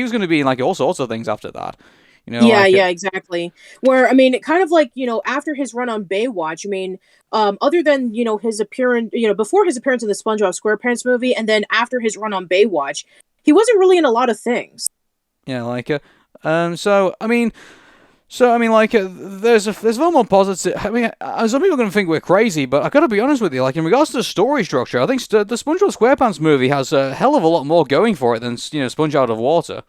was going to be in like all sorts of things after that. Yeah, exactly. Where I mean, kind of like after his run on Baywatch, I mean, other than his appearance, before his appearance in the SpongeBob SquarePants movie, and then after his run on Baywatch, he wasn't really in a lot of things. Yeah, there's a lot more positive. I mean, some people are going to think we're crazy, but I got to be honest with you. Like in regards to the story structure, I think the SpongeBob SquarePants movie has a hell of a lot more going for it than Sponge Out of Water.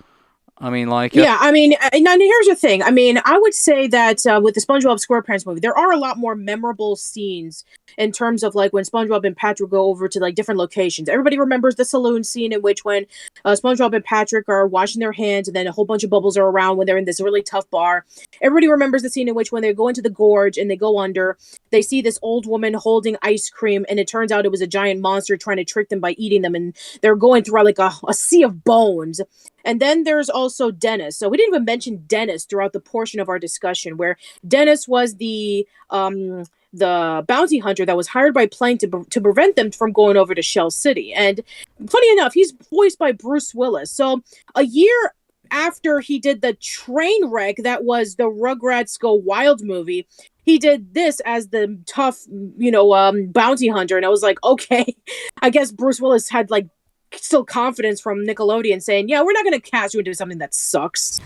I mean, yeah, I mean, now here's the thing. I mean, I would say that with the SpongeBob SquarePants movie, there are a lot more memorable scenes in terms of like when SpongeBob and Patrick go over to like different locations. Everybody remembers the saloon scene in which when SpongeBob and Patrick are washing their hands and then a whole bunch of bubbles are around when they're in this really tough bar. Everybody remembers the scene in which when they go into the gorge and they go under, they see this old woman holding ice cream and it turns out it was a giant monster trying to trick them by eating them, and they're going through like a sea of bones. And then there's also Dennis. So we didn't even mention Dennis throughout the portion of our discussion, where Dennis was the bounty hunter that was hired by Plankton to prevent them from going over to Shell City. And funny enough, he's voiced by Bruce Willis. So a year after he did the train wreck that was the Rugrats Go Wild movie, he did this as the tough, bounty hunter. And I was like, okay, I guess Bruce Willis had like still confidence from Nickelodeon saying, yeah, we're not going to cast you into something that sucks.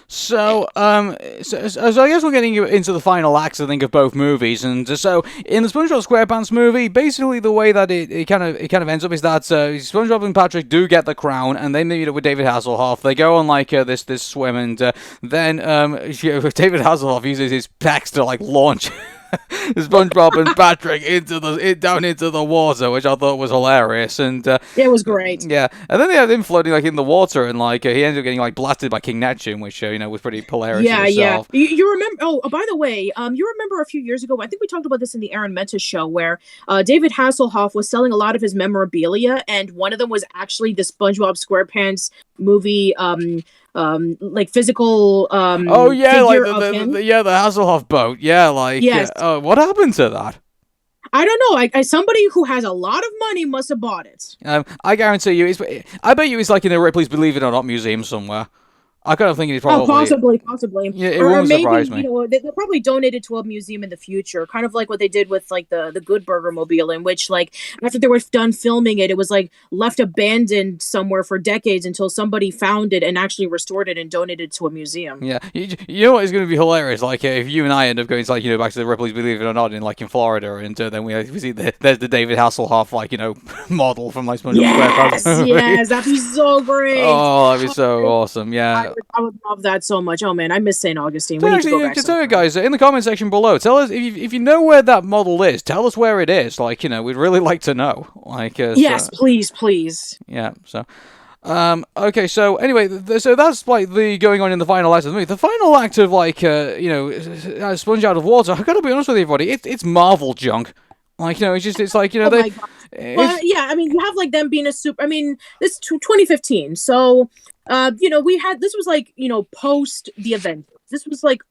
So I guess we're getting into the final acts, I think, of both movies. And so in the SpongeBob SquarePants movie, basically the way that it kind of ends up is that SpongeBob and Patrick do get the crown, and they meet up with David Hasselhoff. They go on like this swim, and then David Hasselhoff uses his pecs to like launch SpongeBob and Patrick down into the water, which I thought was hilarious, and it was great. Yeah, and then they have him floating like in the water, and like he ended up getting like blasted by King Neptune, which was pretty hilarious. Yeah. You remember? Oh, by the way, you remember a few years ago? I think we talked about this in the Aaron Menta show, where David Hasselhoff was selling a lot of his memorabilia, and one of them was actually the SpongeBob SquarePants movie. Like physical oh yeah, like the Hasselhoff boat. Yeah, like yes. What happened to that? I don't know. I somebody who has a lot of money must have bought it. I guarantee you, I bet you it's like in the Ripley's Believe It or Not museum somewhere. I kind of think it's probably... possibly. Yeah, it won't surprise me. They'll probably donate it to a museum in the future, kind of like what they did with like the Good Burger Mobile, in which like after they were done filming it, it was like left abandoned somewhere for decades until somebody found it and actually restored it and donated it to a museum. Yeah, you know what is going to be hilarious? Like if you and I end up going to back to the Ripley's Believe It or Not in Florida, and then we see there's the David Hasselhoff model from like SpongeBob SquarePants. Yes, that'd be so great. Oh, that'd be so awesome. Yeah. I would love that so much. Oh man, I miss St. Augustine. We need to go back. Tell you guys in the comment section below. Tell us if you know where that model is. Tell us where it is. We'd really like to know. Yes, please. Yeah. So. Okay, so anyway, so that's like the going on in the final act of the movie. The final act of Sponge Out of Water. I gotta be honest with everybody. It's Marvel junk. It's like Oh my God. Well, yeah, I mean, you have like them being a super. I mean, this is 2015, so we had this was like post the Avengers. This was like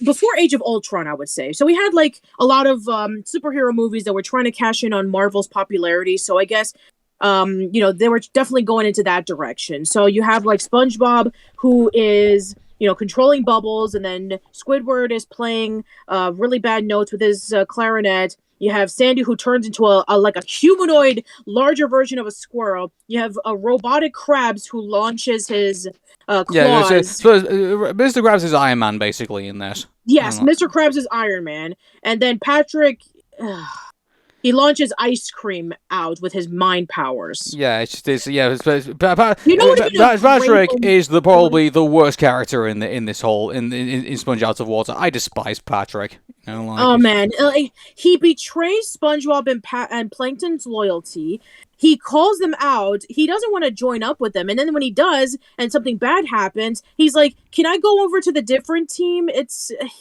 before Age of Ultron, I would say. So we had like a lot of superhero movies that were trying to cash in on Marvel's popularity. So I guess they were definitely going into that direction. So you have like SpongeBob, who is controlling bubbles, and then Squidward is playing really bad notes with his clarinet. You have Sandy, who turns into a humanoid, larger version of a squirrel. You have a robotic Krabs, who launches his claws. Yeah, Mr. Krabs is Iron Man, basically, in this. Yes, Mr. Krabs is Iron Man. And then Patrick... he launches ice cream out with his mind powers. Yeah, Patrick is probably the worst character in Sponge Out of Water. I despise Patrick. You know, like, Oh man, he betrays SpongeBob and Plankton's loyalty. He calls them out. He doesn't want to join up with them, and then when he does, and something bad happens, he's like, "Can I go over to the different team?"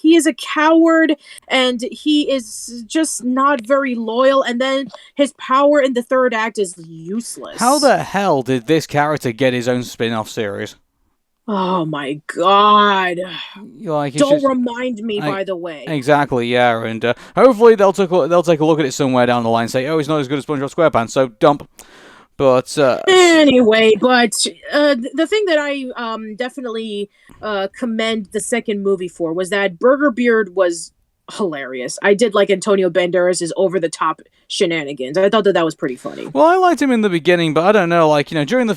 He is a coward, and he is just not very loyal. And then his power in the third act is useless. how the hell did this character get his own spin-off series? Oh my god! Like, Don't remind me. By the way, exactly, yeah, and hopefully they'll take a look at it somewhere down the line and say, oh, it's not as good as SpongeBob SquarePants, so dump. But anyway, the thing that I definitely commend the second movie for was that Burger Beard was hilarious. I did like Antonio Banderas' over the top shenanigans. I thought that was pretty funny. Well, I liked him in the beginning, but I don't know, like, during the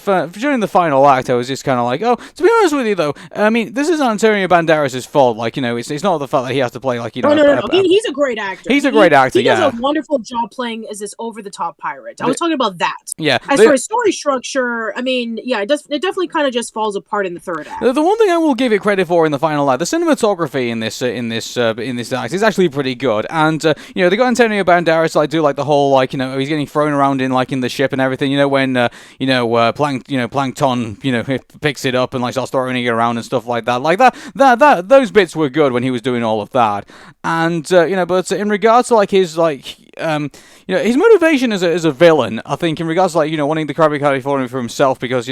final act, I was just kind of like, oh, to be honest with you, though, I mean, this is Antonio Banderas' fault. Like, it's not the fact that he has to play, like, No. He's a great actor. He's a great actor, he does a wonderful job playing as this over-the-top pirate. I was talking about that. Yeah. As for his story structure, I mean, yeah, it definitely kind of just falls apart in the third act. The one thing I will give it credit for in the final act, the cinematography in this act is actually pretty good, and they got Antonio Banderas like do like the whole like he's getting thrown around in the ship and everything. When Plankton picks it up and like starts throwing it around and stuff like that. Like that those bits were good when he was doing all of that, and but in regards to like his his motivation as a villain, I think in regards to like wanting the Krabby Patty formula for himself because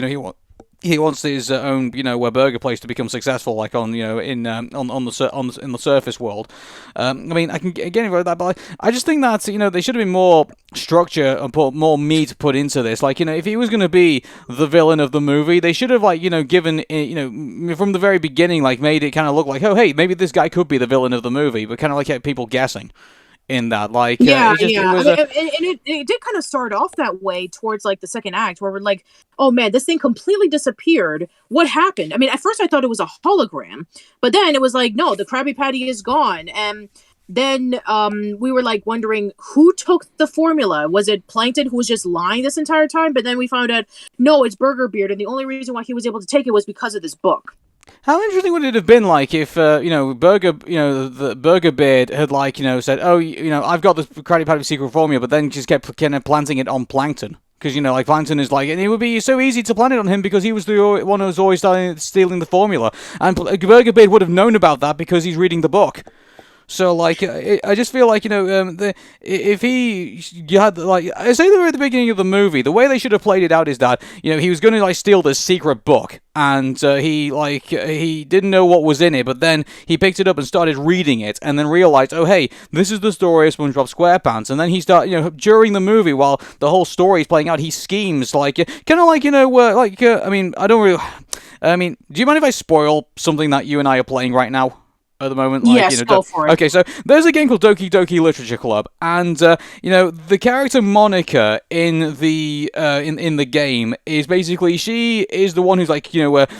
he wants his own, burger place to become successful, like on the surface world. I mean, I can get into that, but I just think that there should have been more structure and put more meat put into this. Like, if he was going to be the villain of the movie, they should have given from the very beginning, like made it kind of look like, oh hey, maybe this guy could be the villain of the movie, but kind of like kept people guessing. In that, like, it did kind of start off that way towards like the second act, where we're like, oh man, this thing completely disappeared. What happened? I mean, at first I thought it was a hologram, but then it was like, no, the Krabby Patty is gone, and then we were like wondering who took the formula. Was it Plankton who was just lying this entire time? But then we found out, no, it's Burger Beard, and the only reason why he was able to take it was because of this book. How interesting would it have been, like, if, the Burger Beard had, like, said, oh, I've got the Krabby Patty secret formula, but then just kept kind of planting it on Plankton. Because, like, Plankton is like, and it would be so easy to plant it on him because he was the one who was always stealing the formula. And Burger Beard would have known about that because he's reading the book. So, like, I just feel like, if he had, like, I say at the beginning of the movie, the way they should have played it out is that, he was going to, like, steal this secret book, and he didn't know what was in it, but then he picked it up and started reading it, and then realized, oh, hey, this is the story of SpongeBob SquarePants, and then he started, during the movie, while the whole story is playing out, he schemes, like, kind of like, I mean, do you mind if I spoil something that you and I are playing right now? At the moment, like, yes, go for it. Okay, so there's a game called Doki Doki Literature Club, and the character Monica in the in the game is basically she is the one who's like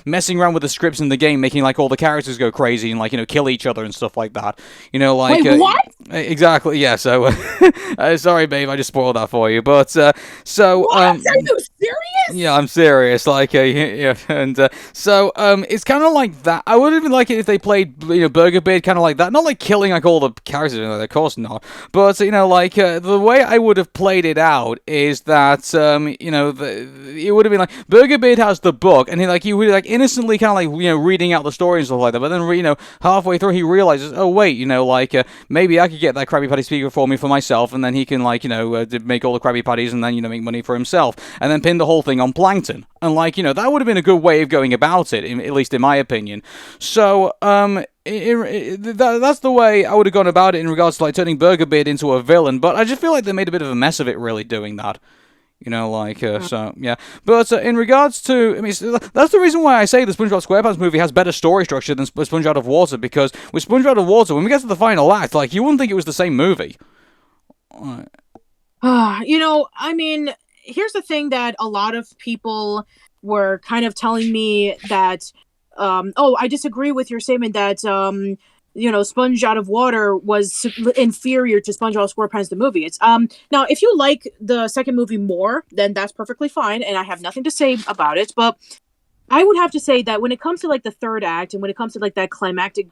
messing around with the scripts in the game, making like all the characters go crazy and like kill each other and stuff like that. Like wait, what? Exactly, yeah. So sorry, babe, I just spoiled that for you. But what? Are you serious? Yeah, I'm serious. Like yeah, and it's kind of like that. I would have like it if they played Burger Beard kind of like that, not like killing like all the characters, of course not, but the way I would have played it out is that it would have been like Burger Beard has the book and he would like innocently kind of like reading out the story and stuff like that, but then halfway through he realizes, oh wait, maybe I could get that Krabby Patty speaker for me for myself, and then he can make all the Krabby Patties and then make money for himself, and then pin the whole thing on Plankton, and that would have been a good way of going about it, at least in my opinion. So that's the way I would have gone about it in regards to like turning Burger Beard into a villain, but I just feel like they made a bit of a mess of it really doing that. So, yeah. But in regards to, I mean, that's the reason why I say the SpongeBob SquarePants movie has better story structure than Sponge Out of Water, because with Sponge Out of Water, when we get to the final act, like, you wouldn't think it was the same movie. I mean, here's the thing that a lot of people were kind of telling me that, I disagree with your statement that, Sponge Out of Water was inferior to SpongeBob SquarePants the movie. It's now if you like the second movie more, then that's perfectly fine, and I have nothing to say about it. But I would have to say that when it comes to like the third act and when it comes to like that climactic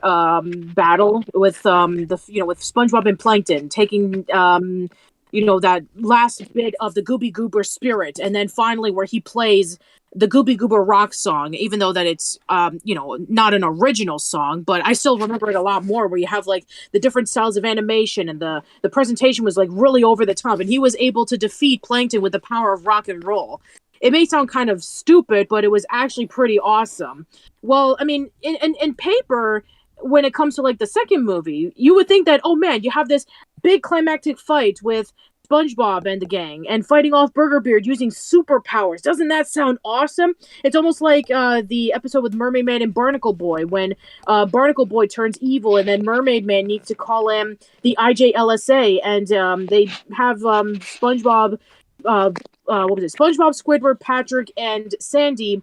battle with with SpongeBob and Plankton taking that last bit of the Gooby Goober spirit, and then finally where he plays the Gooby Goober rock song, even though that it's not an original song, but I still remember it a lot more, where you have like the different styles of animation, and the presentation was like really over the top, and he was able to defeat Plankton with the power of rock and roll. It may sound kind of stupid, but it was actually pretty awesome. Well, I mean, in paper, when it comes to like the second movie, you would think that, oh man, you have this big climactic fight with SpongeBob and the gang and fighting off Burger Beard using superpowers. Doesn't that sound awesome? It's almost like the episode with Mermaid Man and Barnacle Boy, when Barnacle Boy turns evil and then Mermaid Man needs to call in the IJLSA, and they have SpongeBob, SpongeBob, Squidward, Patrick, and Sandy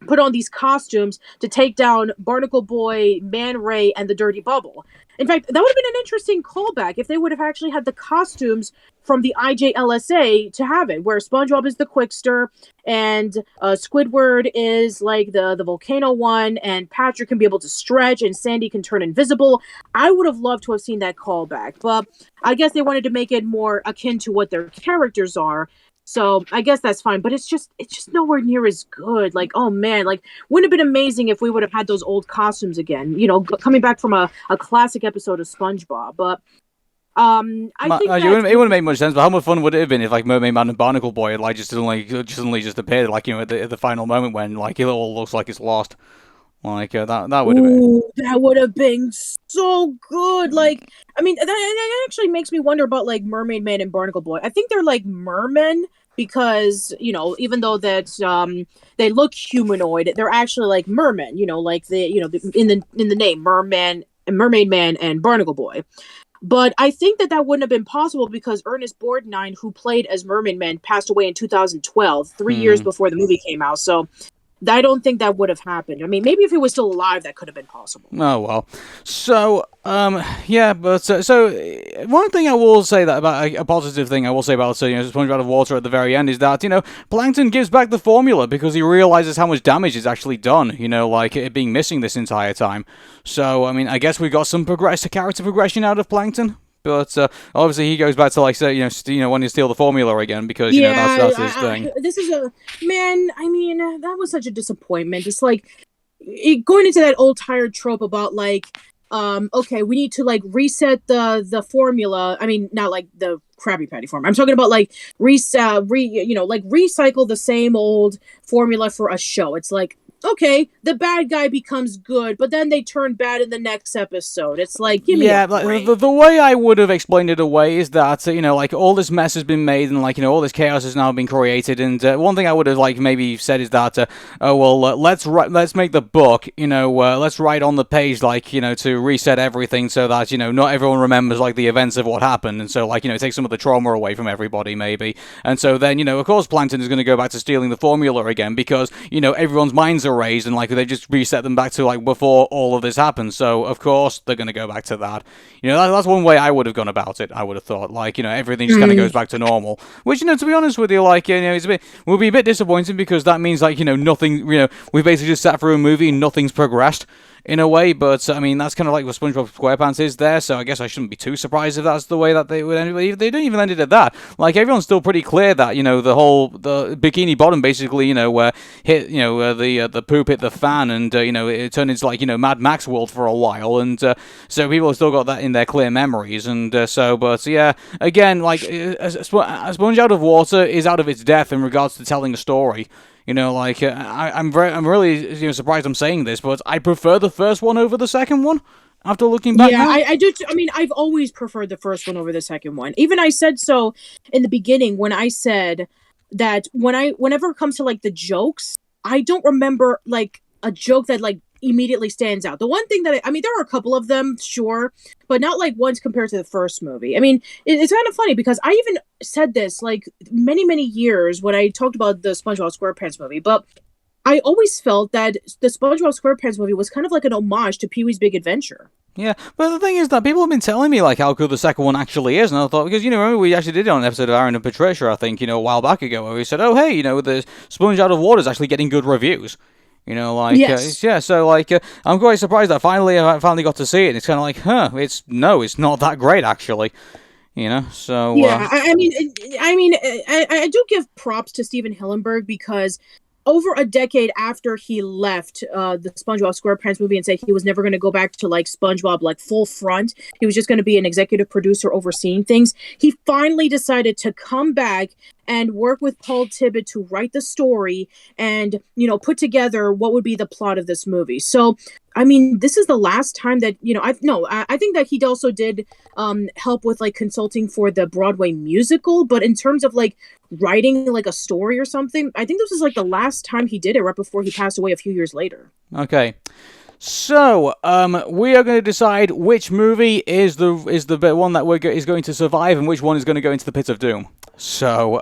put on these costumes to take down Barnacle Boy, Man Ray, and the Dirty Bubble. In fact, that would have been an interesting callback if they would have actually had the costumes from the IJLSA to have it, where SpongeBob is the Quickster, and Squidward is like the volcano one, and Patrick can be able to stretch, and Sandy can turn invisible. I would have loved to have seen that callback, but I guess they wanted to make it more akin to what their characters are. So I guess that's fine, but it's just nowhere near as good. Like, oh man, like, wouldn't it have been amazing if we would have had those old costumes again? Coming back from a classic episode of SpongeBob. But I think it wouldn't make much sense. But how much fun would it have been if like Mermaid Man and Barnacle Boy had like just suddenly appeared, like, at the final moment when like it all looks like it's lost. Like that would have been. That would have been so good. Like, I mean, that actually makes me wonder about like Mermaid Man and Barnacle Boy. I think they're like mermen because even though that they look humanoid, they're actually like mermen. Like in the name Merman and Mermaid Man and Barnacle Boy. But I think that wouldn't have been possible because Ernest Borgnine, who played as Mermaid Man, passed away in 2012, 3 years before the movie came out. So I don't think that would have happened. I mean, maybe if he was still alive, that could have been possible. Oh, well. So, yeah, but, so, one thing I will say that about, a positive thing I will say about, SpongeBob out of water at the very end is that, Plankton gives back the formula because he realizes how much damage it's actually done, like it being missing this entire time. So, I mean, I guess we got some character progression out of Plankton. But obviously he goes back to wanting to steal the formula again because that's his thing. This is I mean, that was such a disappointment. It's like going into that old tired trope about like, okay, we need to like reset the formula. I mean, not like the Krabby Patty formula. I'm talking about like recycle the same old formula for a show. It's like, okay, the bad guy becomes good, but then they turn bad in the next episode. It's like, give me a break. The way I would have explained it away is that, like, all this mess has been made, and, like, all this chaos has now been created, and one thing I would have, like, maybe said is that, let's make the book, let's write on the page, like, to reset everything so that, not everyone remembers, like, the events of what happened, and so, like, take some of the trauma away from everybody, maybe. And so then, of course, Plankton is going to go back to stealing the formula again, because, everyone's minds are raised, and like they just reset them back to like before all of this happened. So of course they're going to go back to that. That's one way I would have gone about it. I would have thought like everything just kind of goes back to normal. Which to be honest with you, like will be a bit disappointing because that means like nothing. We basically just sat through a movie and nothing's progressed. In a way, but I mean that's kind of like what SpongeBob SquarePants is there, so I guess I shouldn't be too surprised if that's the way that they would end. They don't even end it at that. Like everyone's still pretty clear that the Bikini Bottom basically hit the poop hit the fan and it turned into like Mad Max world for a while, and so people have still got that in their clear memories, and but yeah, again like a Sponge out of water is out of its depth in regards to telling a story. I'm really surprised I'm saying this, but I prefer the first one over the second one. After looking back, I do. I mean, I've always preferred the first one over the second one. Even I said so in the beginning when I said that whenever it comes to like the jokes, I don't remember like a joke that like immediately stands out. The one thing that I mean, there were a couple of them, sure, but not like ones compared to the first movie. I mean, it's kind of funny because I even said this like many years when I talked about the SpongeBob SquarePants movie, but I always felt that the SpongeBob SquarePants movie was kind of like an homage to Pee-wee's Big Adventure. Yeah, but the thing is that people have been telling me like how good the second one actually is, and I thought because remember we actually did it on an episode of Arun and Patricia, I think a while back ago, where we said, oh hey, the Sponge Out of Water is actually getting good reviews. You know, like Yes. so like I'm quite surprised that I finally got to see it. And it's kind of like, it's not that great actually. You know, so Yeah, I do give props to Steven Hillenburg because over a decade after he left the SpongeBob SquarePants movie and said he was never going to go back to like SpongeBob like full front, he was just going to be an executive producer overseeing things. He finally decided to come back and work with Paul Tibbett to write the story and put together what would be the plot of this movie. So I mean, this is the last time that I think that he also did help with like consulting for the Broadway musical, but in terms of like writing like a story or something, I think this was like the last time he did it right before he passed away a few years later. okay. So, we are going to decide which movie is the one that is going to survive and which one is going to go into the pit of doom. So,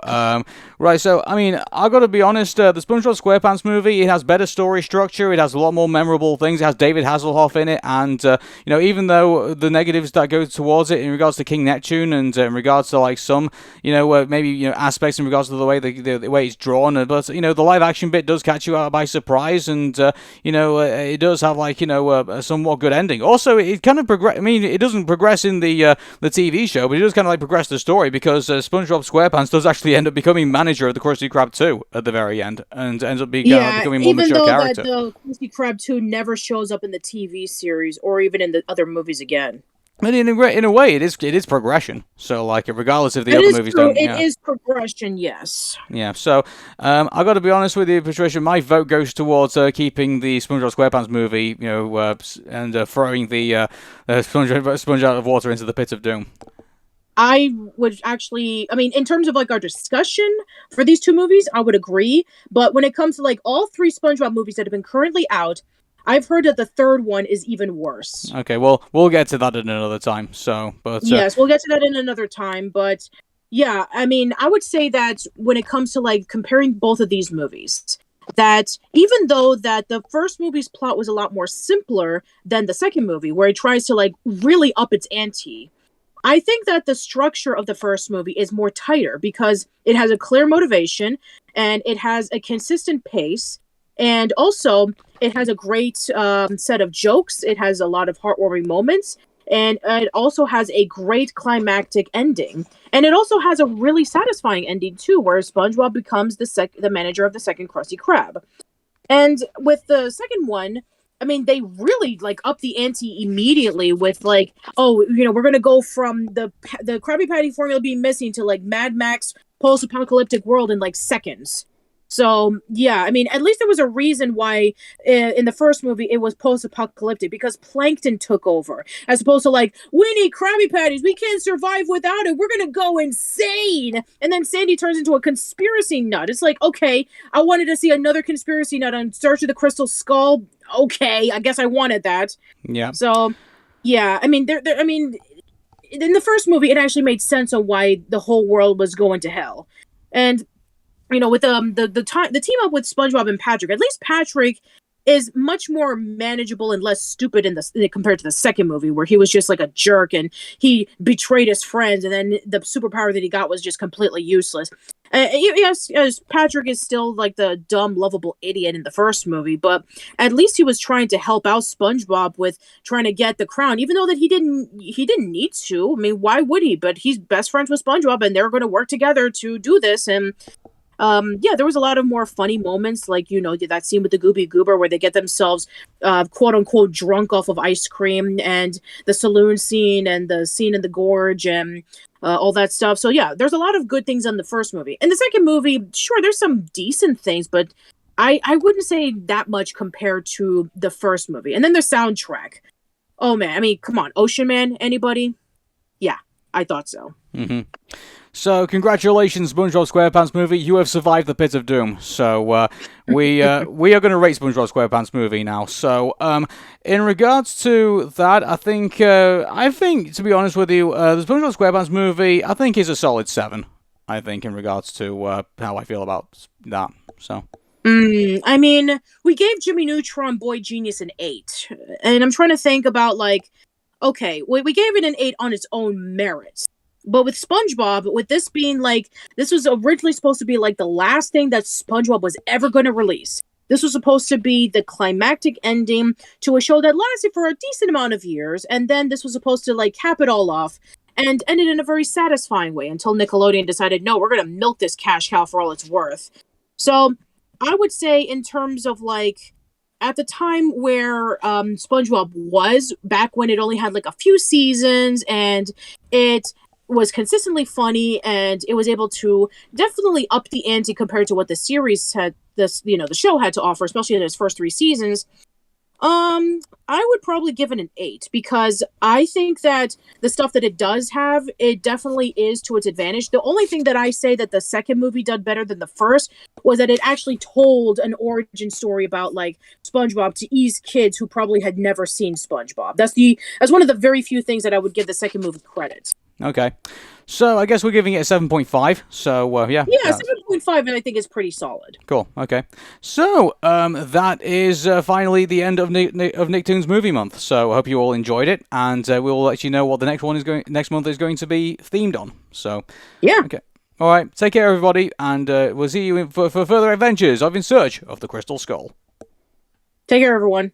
right, so, I mean, I've got to be honest, the SpongeBob SquarePants movie, it has better story structure, it has a lot more memorable things, it has David Hasselhoff in it, and, even though the negatives that go towards it in regards to King Neptune and in regards to, like, some, maybe, aspects in regards to the way the way it's drawn, but, the live-action bit does catch you out by surprise, and, it does have, like, a somewhat good ending. Also, it kind of progress. I mean, it doesn't progress in the TV show, but it does kind of like progress the story because SpongeBob SquarePants does actually end up becoming manager of the Krusty Krab 2 at the very end, and ends up becoming a more mature character. Even though that the Krusty Krab 2 never shows up in the TV series or even in the other movies again. And in a way, it is progression. So, like, regardless if the other movies don't, it is progression, yes. Yeah. So, I got to be honest with you, Patricia. My vote goes towards keeping the SpongeBob SquarePants movie, and throwing the sponge out of water into the pit of doom. I would actually, I mean, in terms of like our discussion for these two movies, I would agree. But when it comes to like all three SpongeBob movies that have been currently out, I've heard that the third one is even worse. Okay, well, we'll get to that at another time. So, but yes, we'll get to that in another time. But yeah, I mean, I would say that when it comes to like comparing both of these movies, that even though that the first movie's plot was a lot more simpler than the second movie, where it tries to like really up its ante, I think that the structure of the first movie is more tighter because it has a clear motivation and it has a consistent pace. And also, it has a great set of jokes. It has a lot of heartwarming moments. And it also has a great climactic ending. And it also has a really satisfying ending, too, where SpongeBob becomes the manager of the second Krusty Krab. And with the second one, I mean, they really, like, up the ante immediately with, like, oh, we're going to go from the Krabby Patty formula being missing to, like, Mad Max post-apocalyptic world in, like, seconds. So, yeah, I mean, at least there was a reason why in the first movie it was post-apocalyptic, because Plankton took over, as opposed to, like, we need Krabby Patties, we can't survive without it, we're gonna go insane! And then Sandy turns into a conspiracy nut. It's like, okay, I wanted to see another conspiracy nut on Search of the Crystal Skull. Okay, I guess I wanted that. Yeah. So, yeah, I mean, I mean, in the first movie, it actually made sense on why the whole world was going to hell. And with the team up with SpongeBob and Patrick, at least Patrick is much more manageable and less stupid compared to the second movie, where he was just like a jerk and he betrayed his friends, and then the superpower that he got was just completely useless. Yes, Patrick is still like the dumb, lovable idiot in the first movie, but at least he was trying to help out SpongeBob with trying to get the crown, even though that he didn't need to. I mean, why would he? But he's best friends with SpongeBob, and they're going to work together to do this. And there was a lot of more funny moments, like, that scene with the Gooby Goober where they get themselves, quote unquote, drunk off of ice cream, and the saloon scene and the scene in the gorge and all that stuff. So, yeah, there's a lot of good things in the first movie. In the second movie, sure, there's some decent things, but I wouldn't say that much compared to the first movie. And then the soundtrack. Oh, man. I mean, come on. Ocean Man, anybody? Yeah, I thought so. Mm-hmm. So, congratulations, SpongeBob SquarePants Movie. You have survived the pit of doom. So, we are going to rate SpongeBob SquarePants Movie now. So, in regards to that, I think, to be honest with you, the SpongeBob SquarePants Movie, I think, is a solid 7. I think, in regards to how I feel about that. So. I mean, we gave Jimmy Neutron Boy Genius an 8. And I'm trying to think about, like, okay, we gave it an 8 on its own merits. But with SpongeBob, with this being like, this was originally supposed to be like the last thing that SpongeBob was ever going to release. This was supposed to be the climactic ending to a show that lasted for a decent amount of years, and then this was supposed to like cap it all off and ended in a very satisfying way until Nickelodeon decided, no, we're going to milk this cash cow for all it's worth. So I would say in terms of like at the time where SpongeBob was back when it only had like a few seasons and it was consistently funny and it was able to definitely up the ante compared to what the series had the show had to offer, especially in its first 3 seasons. I would probably give it an 8 because I think that the stuff that it does have, it definitely is to its advantage. The only thing that I say that the second movie did better than the first was that it actually told an origin story about like SpongeBob to ease kids who probably had never seen SpongeBob. That's one of the very few things that I would give the second movie credit. Okay. So I guess we're giving it a 7.5. So yeah. Yeah, 7.5, and I think it's pretty solid. Cool. Okay. So that is finally the end of Nicktoons Movie Month. So I hope you all enjoyed it, and we'll let you know what the next month is going to be themed on. So yeah. Okay. All right. Take care, everybody, and we'll see you for further adventures of In Search of the Crystal Skull. Take care, everyone.